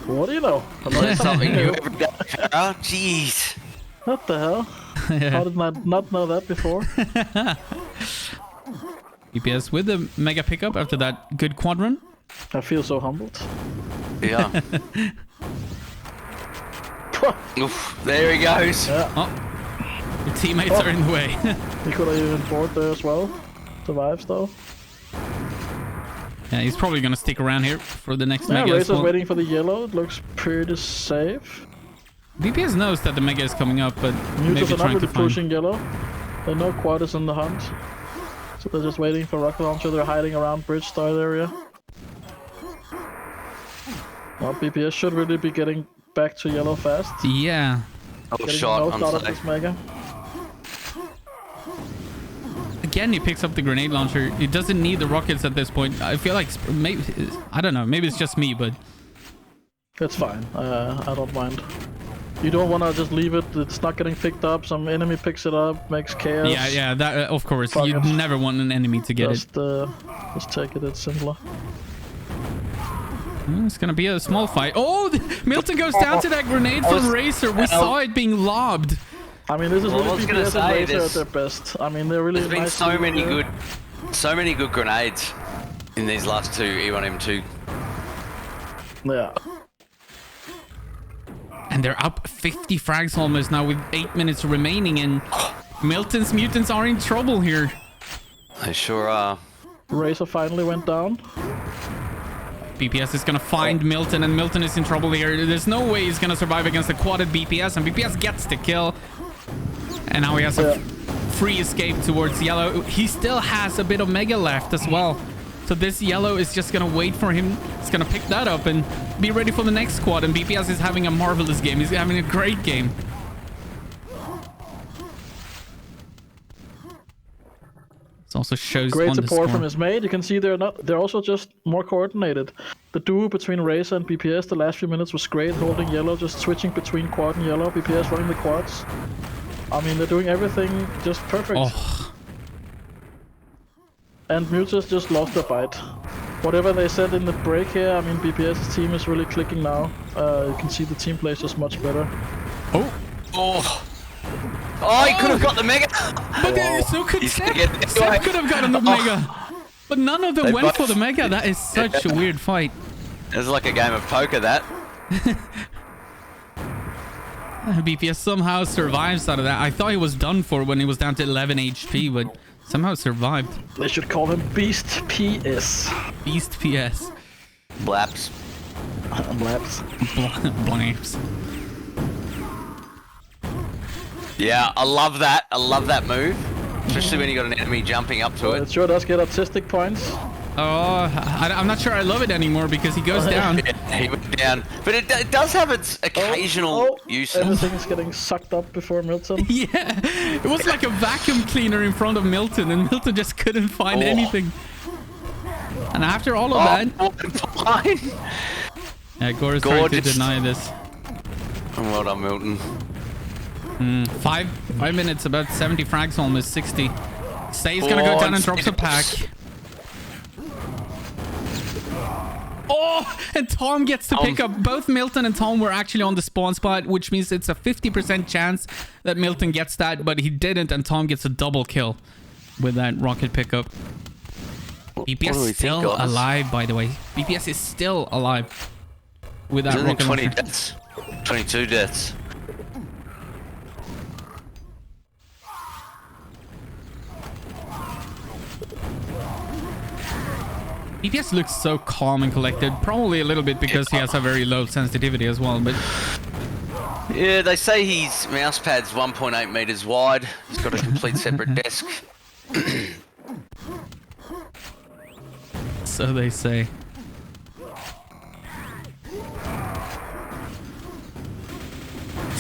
What do you know? I learned
Something new
new.
every day. Oh, jeez.
What the hell?
Yeah.
How did I not know that before?
BPS with the mega pickup after that good quad run.
I feel so humbled.
Yeah. Oof, there he goes.
Yeah,
Oh, your teammates are in the way.
he could have even board there as well. Survives though.
Yeah, he's probably gonna stick around here for the next
Yeah,
mega as
Razor's
well.
waiting for the yellow. It looks pretty safe.
BPS knows that the mega is coming up, but maybe
Mutants are not
trying
really
to find...
pushing yellow. They know Quad is in the hunt. So they're just waiting for rocket launcher. They're hiding around bridge start area. Well, BPS should really be getting back to yellow fast.
Yeah.
Oh,
Getting
shot
the most out
on
of this mega.
Again, he picks up the grenade launcher. He doesn't need the rockets at this point. I feel like maybe, I don't know. Maybe it's just me, but
It's fine. I don't mind. You don't want to just leave it. It's not getting picked up. Some enemy picks it up, makes chaos.
yeah. That of course,
Fuck
you
it.
never want an enemy to get it.
Just take it. It's simpler.
It's gonna be a small fight. Oh, Milton goes down to that grenade from Racer. We saw it being lobbed.
I mean, this is
Well, I
really
was gonna
BPS and
say,
Razor at
there's-
their best. I mean, they're really
There's been
nice
so
team
many
here.
good grenades in these last two E1M2.
Yeah.
And they're up 50 frags almost now with 8 minutes remaining, and Milton's mutants are in trouble here.
They sure are.
Razor finally went down.
BPS is gonna find Milton, and Milton is in trouble here. There's no way he's gonna survive against the quadded BPS, and BPS gets the kill. And now he has a free escape towards yellow. He still has a bit of mega left as well. So this yellow is just gonna wait for him. He's gonna pick that up and be ready for the next squad. And BPS is having a marvelous game. He's having a great game. It also shows
Great
on the
support
score.
from his mate. You can see they're also just more coordinated. The duo between Razor and BPS the last few minutes was great, holding yellow, just switching between quad and yellow. BPS running the quads. I mean, they're doing everything just perfect.
Oh,
And Mutants just lost their bite. Whatever they said in the break here, I mean, BPS's team is really clicking now. You can see the team play is just much better.
oh.
Oh, he could have got the mega.
But so could
He's
Seb.
gonna get this
Seb
way.
could have gotten the mega. But none of them
They
went
both-
for the mega. That is such a weird fight.
It's like a game of poker, that.
BPS somehow survives out of that. I thought he was done for when he was down to 11 HP, but somehow survived.
They should call him Beast PS.
Beast PS.
Blaps.
Laps.
Blamps.
Yeah, I love that. I love that move. Especially when you got an enemy jumping up to
It
it.
sure does get artistic points.
Oh, I'm not sure I love it anymore because he goes down.
He went down. But it does have its occasional use.
Everything's getting sucked up before Milton.
Yeah, it was like a vacuum cleaner in front of Milton, and Milton just couldn't find
Oh.
anything. And after all of that,
fine.
yeah, Gore is trying to deny this.
Well done, Milton.
5 minutes, about 70 frags, almost 60. Say's gonna go down and drops a pack. Oh, and Tom gets to pick up. Both Milton and Tom were actually on the spawn spot, which means it's a 50% chance that Milton gets that, but he didn't, and Tom gets a double kill with that rocket pickup. BPS is still alive, by the way. BPS is still alive with that rocket
20
launcher.
deaths. 22 deaths.
BPS looks so calm and collected, probably a little bit because he has a very low sensitivity as well, but...
Yeah, they say his mouse pad's 1.8 meters wide. He's got a complete separate desk.
So they say.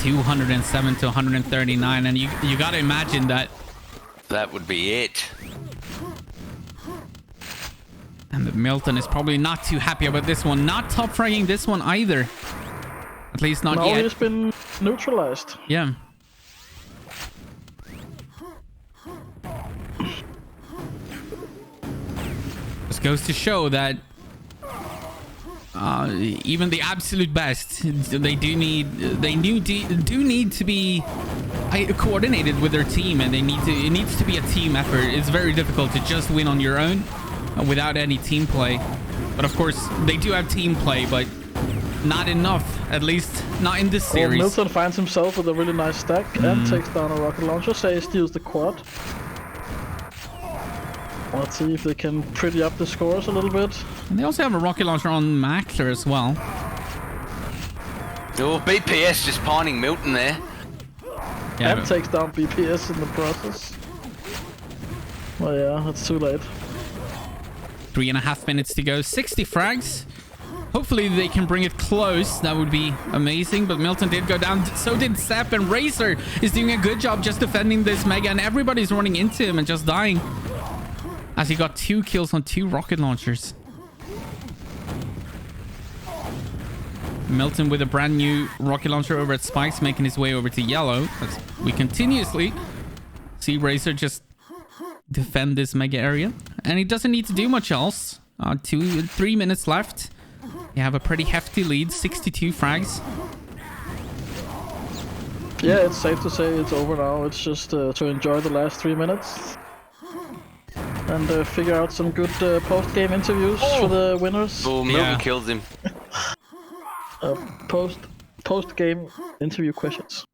$207 to 139, and you gotta imagine that.
That would be it.
And the Milton is probably not too happy about this one. Not top fragging this one either. At least not yet.
No, he's been neutralized.
Yeah. This goes to show that even the absolute best, they do need to be coordinated with their team, and it needs to be a team effort. It's very difficult to just win on your own without any team play. But of course, they do have team play, but not enough. At least not in this series.
Well, Milton finds himself with a really nice stack and takes down a rocket launcher. Say steals the quad. Let's see if they can pretty up the scores a little bit.
And they also have a rocket launcher on Mackler as well.
Oh, BPS just pining Milton there.
Yeah,
And takes down BPS in the process. Well, yeah, that's too late.
3.5 minutes to go. 60 frags. Hopefully they can bring it close. That would be amazing. But Milton did go down. So did Sepp, and Razor is doing a good job just defending this Mega. And everybody's running into him and just dying, as he got 2 kills on 2 rocket launchers. Milton with a brand new rocket launcher over at Spikes, making his way over to yellow. As we continuously see Razor just defend this Mega area. And he doesn't need to do much else. 3 minutes left. You have a pretty hefty lead, 62 frags.
Yeah, it's safe to say it's over now. It's just to enjoy the last 3 minutes. And figure out some good post-game interviews for the winners.
Oh, Milton kills him.
Post-game interview questions.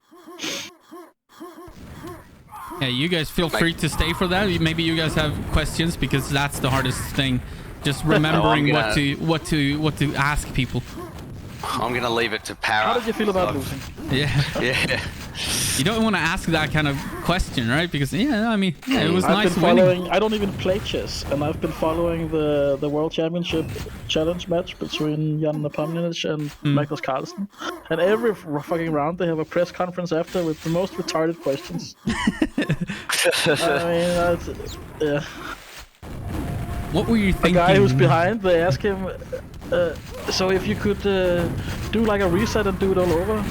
Yeah, you guys feel free to stay for that. Maybe you guys have questions, because that's the hardest thing. Just remembering what to ask people.
I'm gonna leave it to Para.
How did you feel about losing?
Yeah.
Yeah.
You don't want to ask that kind of question, right? Because it was nice winning.
I don't even play chess, and I've been following the World Championship challenge match between Jan Nepomniachtchi and Magnus Carlsen. And every fucking round they have a press conference after with the most retarded questions. Yeah.
What were you thinking?
The guy who's behind, they ask him, so if you could do like a reset and do it all over,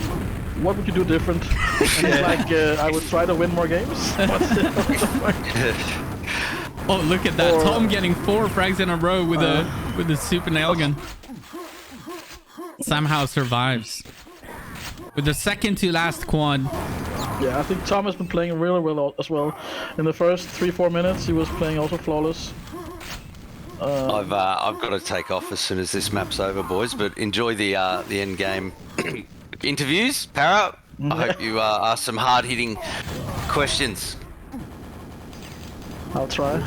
what would you do different? And he's like, I would try to win more games.
Oh, look at that. Tom getting 4 frags in a row with a super nail gun. Somehow survives. With the second to last quad.
Yeah, I think Tom has been playing really well as well. In the first 3-4 minutes, he was playing also flawless.
I've got to take off as soon as this map's over, boys. But enjoy the end game interviews, Para. I hope you ask some hard-hitting questions.
I'll try.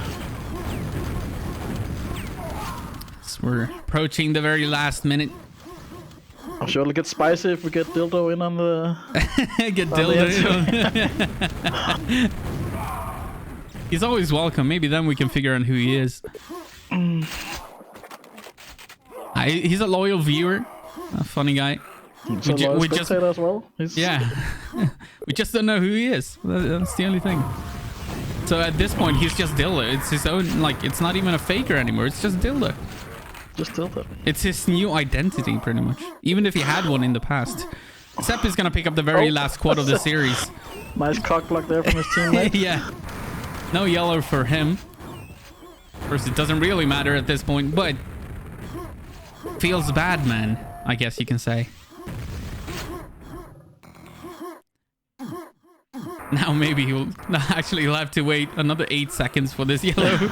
So we're approaching the very last minute.
I'm sure it'll get spicy if we get Dildo in on the...
Get Dildo in. He's always welcome. Maybe then we can figure out who he is. He's a loyal viewer. A funny guy.
We just as well.
Yeah. We just don't know who he is. That's the only thing. So at this point, he's just Dildo. It's his own, like, it's not even a faker anymore. It's just Dildo.
Just Dildo.
It's his new identity, pretty much. Even if he had one in the past. Sepp is gonna pick up the very last quad of the series.
Nice cock block there from his teammate.
Yeah. No yellow for him. Of course, it doesn't really matter at this point, but feels bad, man, I guess you can say. Now maybe he'll have to wait another 8 seconds for this yellow.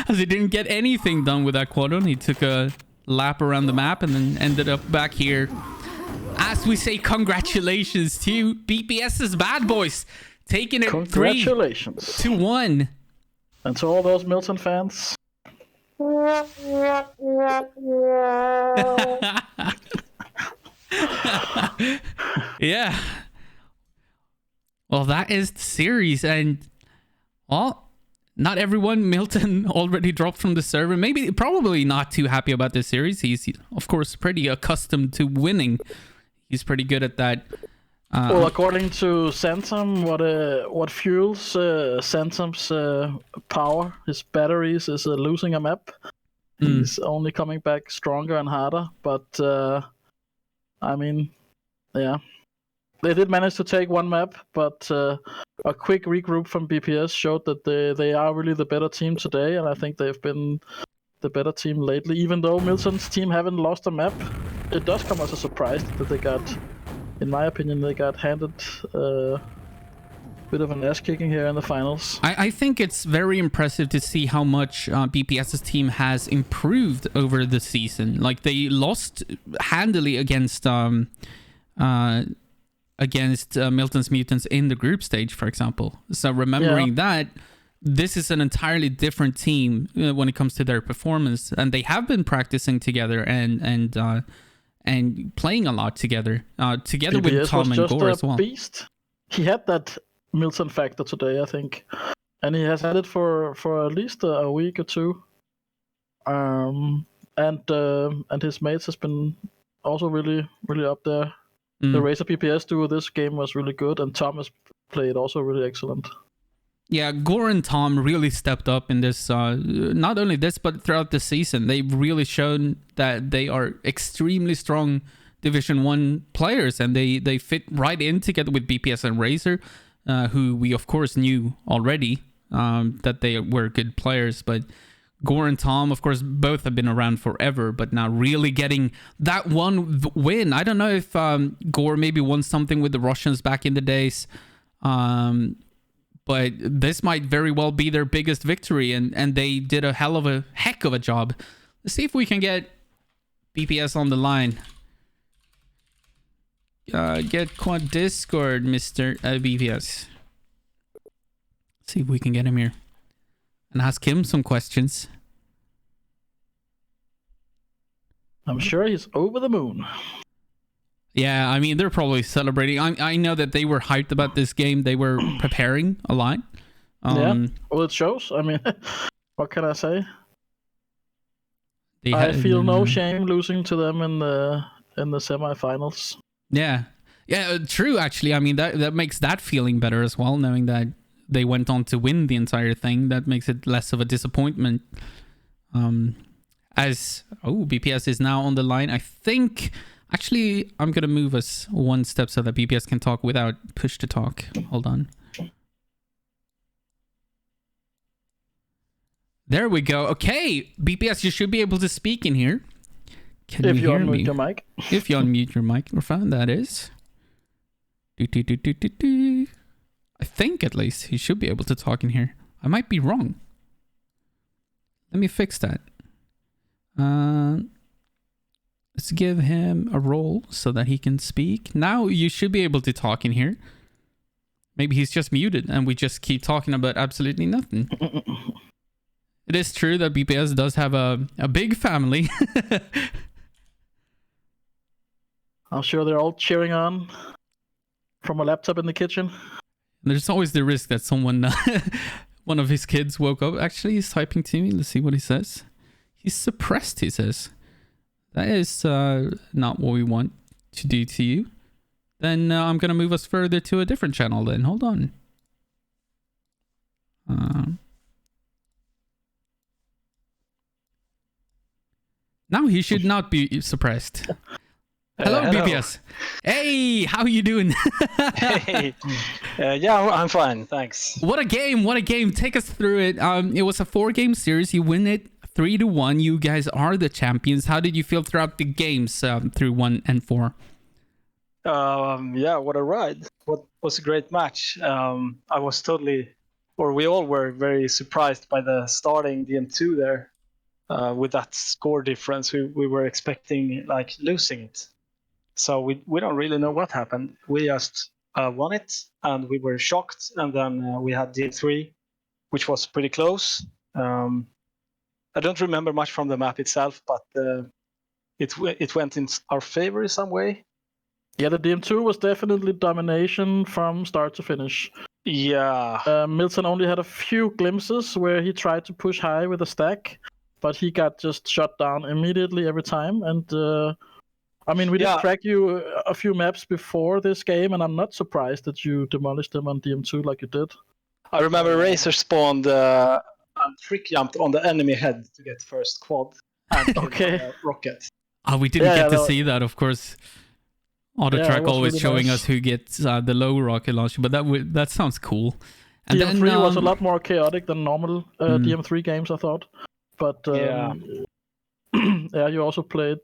As he didn't get anything done with that quadrant. He took a lap around the map and then ended up back here. As we say, congratulations to BPS's Bad Boys. Taking it 3-1.
And to all those Milton fans.
Yeah. Well, that is the series, and well, not everyone. Milton already dropped from the server. Probably not too happy about this series. He's, of course, pretty accustomed to winning. He's pretty good at that.
Well, according to Santam, what fuels Santam's power, his batteries, is losing a map. He's only coming back stronger and harder. But I mean, yeah. They did manage to take one map, but a quick regroup from BPS showed that they are really the better team today, and I think they've been the better team lately. Even though Milton's team haven't lost a map, it does come as a surprise that they got, in my opinion, they got handed a bit of an ass kicking here in the finals.
I think it's very impressive to see how much BPS's team has improved over the season. Like, they lost handily against Milton's Mutants in the group stage, for example. So remembering that, this is an entirely different team when it comes to their performance, and they have been practicing together and playing a lot together, together
BPS
with Tom and Gore as well.
Beast. He had that Milton factor today, I think, and he has had it for at least a week or two. And his mates has been also really up there. The Razor PPS duo this game was really good, and Thomas played also really excellent.
Yeah, Gore and Tom really stepped up in this, not only this, but throughout the season. They've really shown that they are extremely strong Division 1 players, and they fit right in together with BPS and Razor, who we, of course, knew already that they were good players, but Gore and Tom, of course, both have been around forever, but now really getting that one win. I don't know if Gore maybe won something with the Russians back in the days, but this might very well be their biggest victory, and they did a heck of a job. Let's see if we can get BPS on the line. GetQuad Discord, Mr. BPS. See if we can get him here and ask him some questions.
I'm sure he's over the moon.
Yeah, I mean, they're probably celebrating. I know that they were hyped about this game. They were preparing a lot.
Yeah, well, it shows. I mean, what can I say? I feel no shame losing to them in the semifinals. Yeah,
true. Actually, I mean, that makes that feeling better as well, knowing that they went on to win the entire thing. That makes it less of a disappointment. BPS is now on the line. I think, actually, I'm gonna move us one step so that BPS can talk without push to talk. Hold on. There we go. Okay, BPS, you should be able to speak in here. Can you hear me?
If you unmute your mic.
If you unmute your microphone, that is. I think, at least, he should be able to talk in here. I might be wrong. Let me fix that. Let's give him a role so that he can speak. Now you should be able to talk in here. Maybe he's just muted and we just keep talking about absolutely nothing. It is true that BPS does have a big family.
I'm sure they're all cheering on from a laptop in the kitchen.
There's always the risk that someone, one of his kids woke up. Actually, he's typing to me. Let's see what he says. He's suppressed, he says. That is not what we want to do to you. Then I'm going to move us further to a different channel then. Hold on. Now he should not be suppressed. Hello,
hello.
BPS. Hey, how you doing?
Hey. Yeah, I'm fine, thanks.
What a game! What a game! Take us through it. It was a 4-game series. You win it 3-1. You guys are the champions. How did you feel throughout the games through 1 and 4?
Yeah, what a ride. What was a great match. I was we all were very surprised by the starting DM2 there. With that score difference, we were expecting like losing it. So we don't really know what happened. We just won it, and we were shocked. And then we had DM3, which was pretty close. I don't remember much from the map itself, but it went in our favor in some way.
Yeah, the DM2 was definitely domination from start to finish.
Yeah.
Milton only had a few glimpses where he tried to push high with a stack, but he got just shot down immediately every time. And I mean, we did track you a few maps before this game, and I'm not surprised that you demolished them on DM2 like you did.
I remember Razor spawned and trick jumped on the enemy head to get first quad and rocket.
Oh, we didn't get to see that, of course. AutoTrack always really showing us who gets the low rocket launcher, but that sounds cool. And
DM3 was a lot more chaotic than normal DM3 games, I thought. But yeah, you also played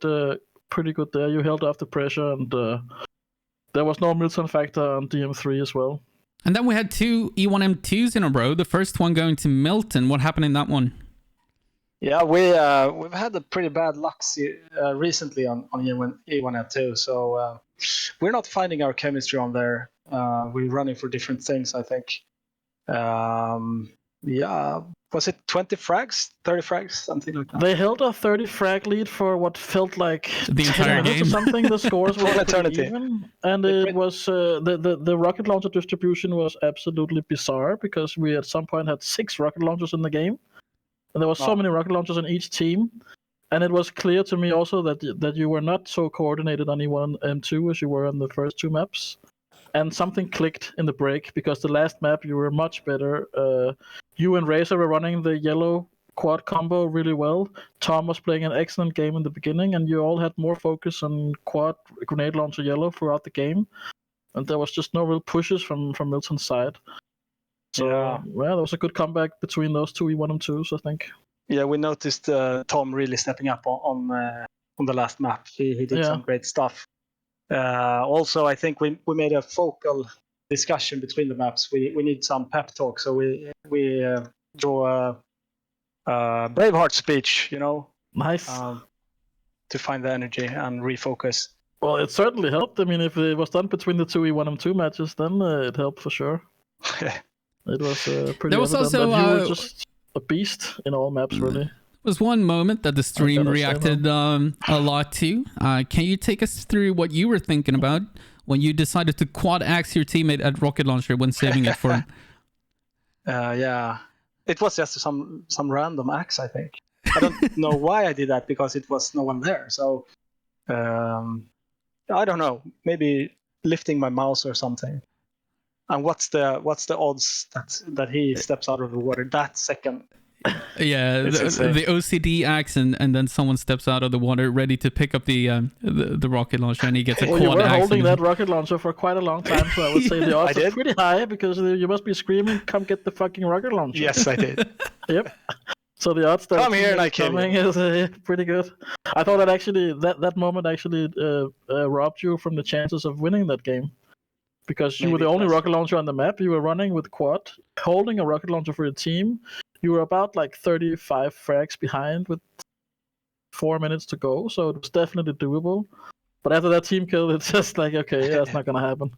pretty good there. You held off the pressure, and there was no Milton factor on DM3 as well.
And then we had 2 E1M2s in a row. The first one going to Milton. What happened in that one?
Yeah, we've had a pretty bad luck recently on E1M2, so we're not finding our chemistry on there. We're running for different things, I think. Yeah, was it 20 frags, 30 frags, something like that?
They held a 30 frag lead for what felt like
the entire game.
Or something. The scores were
an eternity.
Even, and it was the rocket launcher distribution was absolutely bizarre because we at some point had 6 rocket launchers in the game, and there were so many rocket launchers in each team. And it was clear to me also that you were not so coordinated on E1 and 2 as you were on the first 2 maps. And something clicked in the break because the last map you were much better. You and Razor were running the yellow quad combo really well. Tom was playing an excellent game in the beginning, and you all had more focus on quad grenade launcher yellow throughout the game. And there was just no real pushes from Milton's side. So, well, there was a good comeback between those 2 E1 and 2s, I think.
Yeah, we noticed Tom really stepping up on the last map. He did some great stuff. Also, I think we made a focal discussion between the maps. We need some pep talk, so we draw a Braveheart speech,
Nice.
To find the energy and refocus.
Well, it certainly helped. I mean, if it was done between the 2 E1 and 2 matches, then it helped for sure. It was pretty
there was also,
that you were just a beast in all maps, really.
Was one moment that the stream reacted a lot to. Can you take us through what you were thinking about when you decided to quad axe your teammate at rocket launcher when saving it for him?
Yeah, it was just some random axe, I think. I don't know why I did that because it was no one there. So I don't know. Maybe lifting my mouse or something. And what's the odds that he steps out of the water that second?
Yeah, the OCD axe, and then someone steps out of the water ready to pick up the rocket launcher, and he gets a quad axe.
You were holding that rocket launcher for quite a long time, so I would say the odds are pretty high because you must be screaming, "Come get the fucking rocket launcher!"
Yes, I did.
Yep. So the odds that
come here and I kill you
is pretty good. I thought that actually that moment actually robbed you from the chances of winning that game. Because you were the only rocket launcher on the map. You were running with quad, holding a rocket launcher for your team. You were about like 35 frags behind with 4 minutes to go, so it was definitely doable. But after that team kill, it's just like, okay, that's not gonna happen.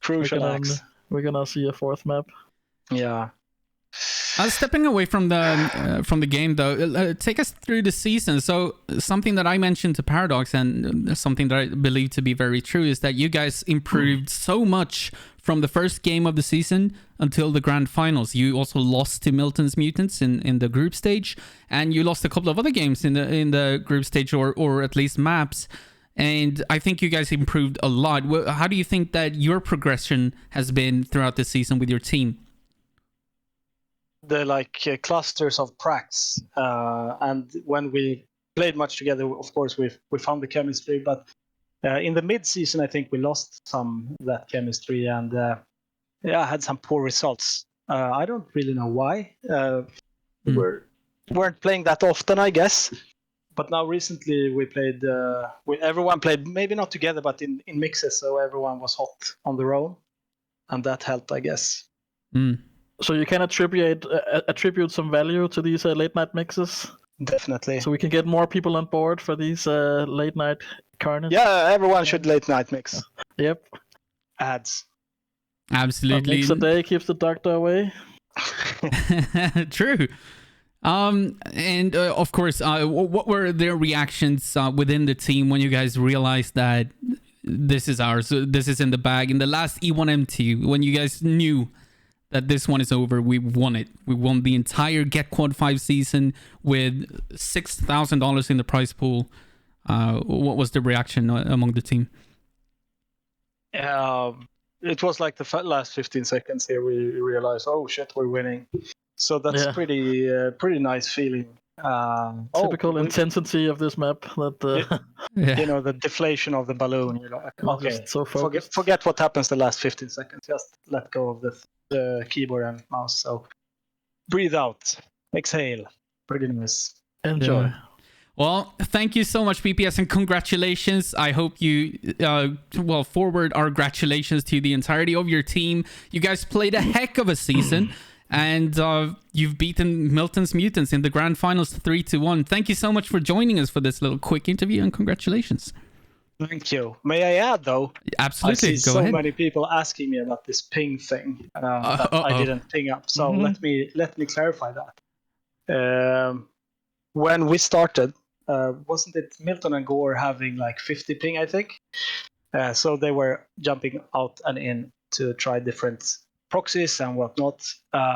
Crucial axe.
We're gonna see a 4th map.
Yeah.
Stepping away from the game though, take us through the season. So something that I mentioned to Paradox and something that I believe to be very true is that you guys improved so much from the first game of the season until the grand finals. You also lost to Milton's Mutants in the group stage, and you lost a couple of other games in the group stage or at least maps. And I think you guys improved a lot. How do you think that your progression has been throughout the season with your team?
The clusters of pracs, and when we played much together. Of course, we found the chemistry, but in the mid-season, I think we lost some of that chemistry, and had some poor results. I don't really know why. We weren't playing that often, I guess. But now recently we played. Everyone played, maybe not together, but in mixes, so everyone was hot on their own, and that helped, I guess.
So you can attribute some value to these late night mixes.
Definitely.
So we can get more people on board for these late night carnage.
Yeah, everyone should late night mix.
Yep.
Ads.
Absolutely.
A mix a day keeps the doctor away.
True. And of course, what were their reactions within the team when you guys realized that this is ours, this is in the bag? In the last E1M2, when you guys knew that this one is over, we won it. We won the entire GetQuad 5 season with $6,000 in the prize pool. What was the reaction among the team?
It was like the last 15 seconds here we realized, oh shit, we're winning. So that's pretty nice feeling.
Typical intensity of this map. That
you know, the deflation of the balloon. You're like, okay,
so
forget what happens the last 15 seconds. Just let go of the keyboard and mouse. So breathe out, exhale. Pretty nice.
Enjoy.
Well, thank you so much, BPS, and congratulations. I hope you, forward our congratulations to the entirety of your team. You guys played a heck of a season, and you've beaten Milton's Mutants in the grand finals 3-1. Thank you so much for joining us for this little quick interview, and congratulations.
Thank you. May I add, though?
Absolutely.
I see
Go ahead.
many people asking me about this ping thing that I didn't ping up. So let me clarify that. When we started, wasn't it Milton and Gore having like 50 ping, I think? So they were jumping out and in to try different proxies and whatnot.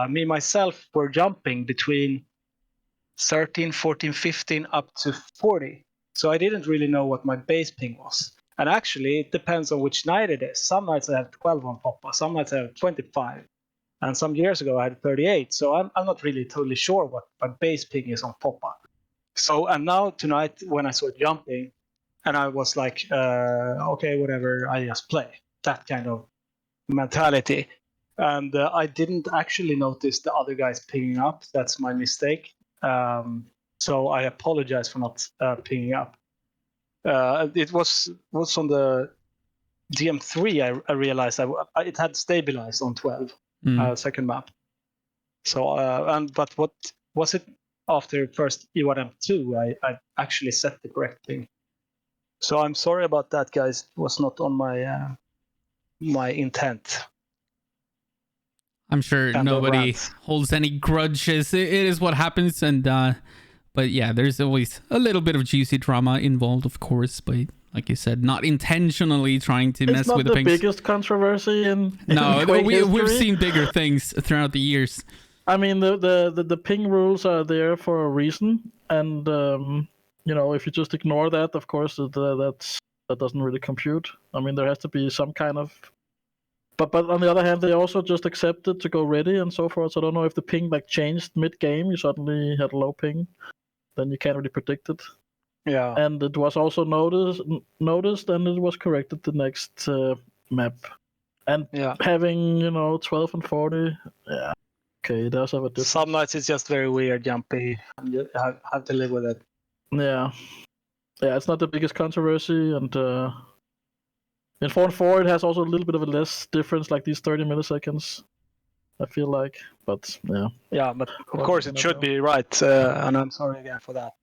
Me, myself, were jumping between 13, 14, 15 up to 40. So I didn't really know what my base ping was. And actually, it depends on which night it is. Some nights I have 12 on Poppa, some nights I have 25. And some years ago I had 38. So I'm not really totally sure what my base ping is on Poppa. So, and now tonight when I saw it jumping, and I was like, okay, whatever, I just play. That kind of mentality. And I didn't actually notice the other guys pinging up. That's my mistake. So I apologize for not pinging up. It was on the DM3 I realized it had stabilized on 12, second map. So, but what was it? After first E1M2, I actually set the correct thing. So I'm sorry about that, guys. It was not on my my intent.
I'm sure nobody holds any grudges. It is what happens, and but yeah, there's always a little bit of juicy drama involved, of course. But like you said, not intentionally trying to mess with the pings.
It's not the biggest concontroversy in
we've seen bigger things throughout the years.
I mean, the ping rules are there for a reason, and if you just ignore that, of course, that doesn't really compute. I mean, there has to be some kind of, but on the other hand, they also just accepted to go ready and so forth. So I don't know if the ping changed mid game. You suddenly had a low ping, then you can't really predict it.
Yeah,
and it was also noticed, and it was corrected the next map. And having 12 and 40, yeah. Okay, it does have a difference.
Some nights it's just very weird, jumpy, and you have to live with it.
Yeah, it's not the biggest controversy, and in 4-4 it has also a little bit of a less difference, like these 30 milliseconds, I feel like, but yeah.
Yeah, but of course it should be right, and I'm sorry again for that.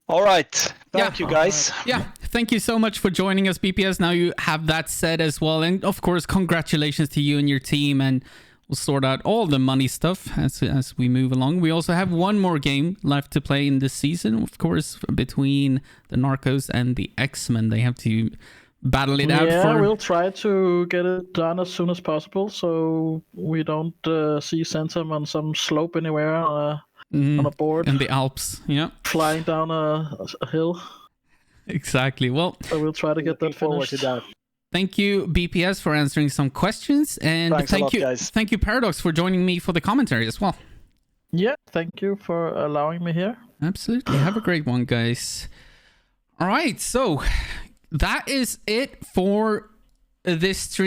All right. Thank you, guys.
Yeah. Thank you so much for joining us, BPS. Now you have that said as well. And of course, congratulations to you and your team. And we'll sort out all the money stuff as we move along. We also have one more game left to play in this season. Of course, between the Narcos and the X-Men. They have to battle it out.
Yeah, we'll try to get it done as soon as possible. So we don't see Centum on some slope anywhere. On a board
in the Alps,
flying down a hill.
Exactly. Well,
so we'll try to get that finished.
Thank you, BPS, for answering some questions, and
thank you,
Paradoks, for joining me for the commentary as well.
Yeah, thank you for allowing me here.
Absolutely. Have a great one, guys. All right, so that is it for this stream.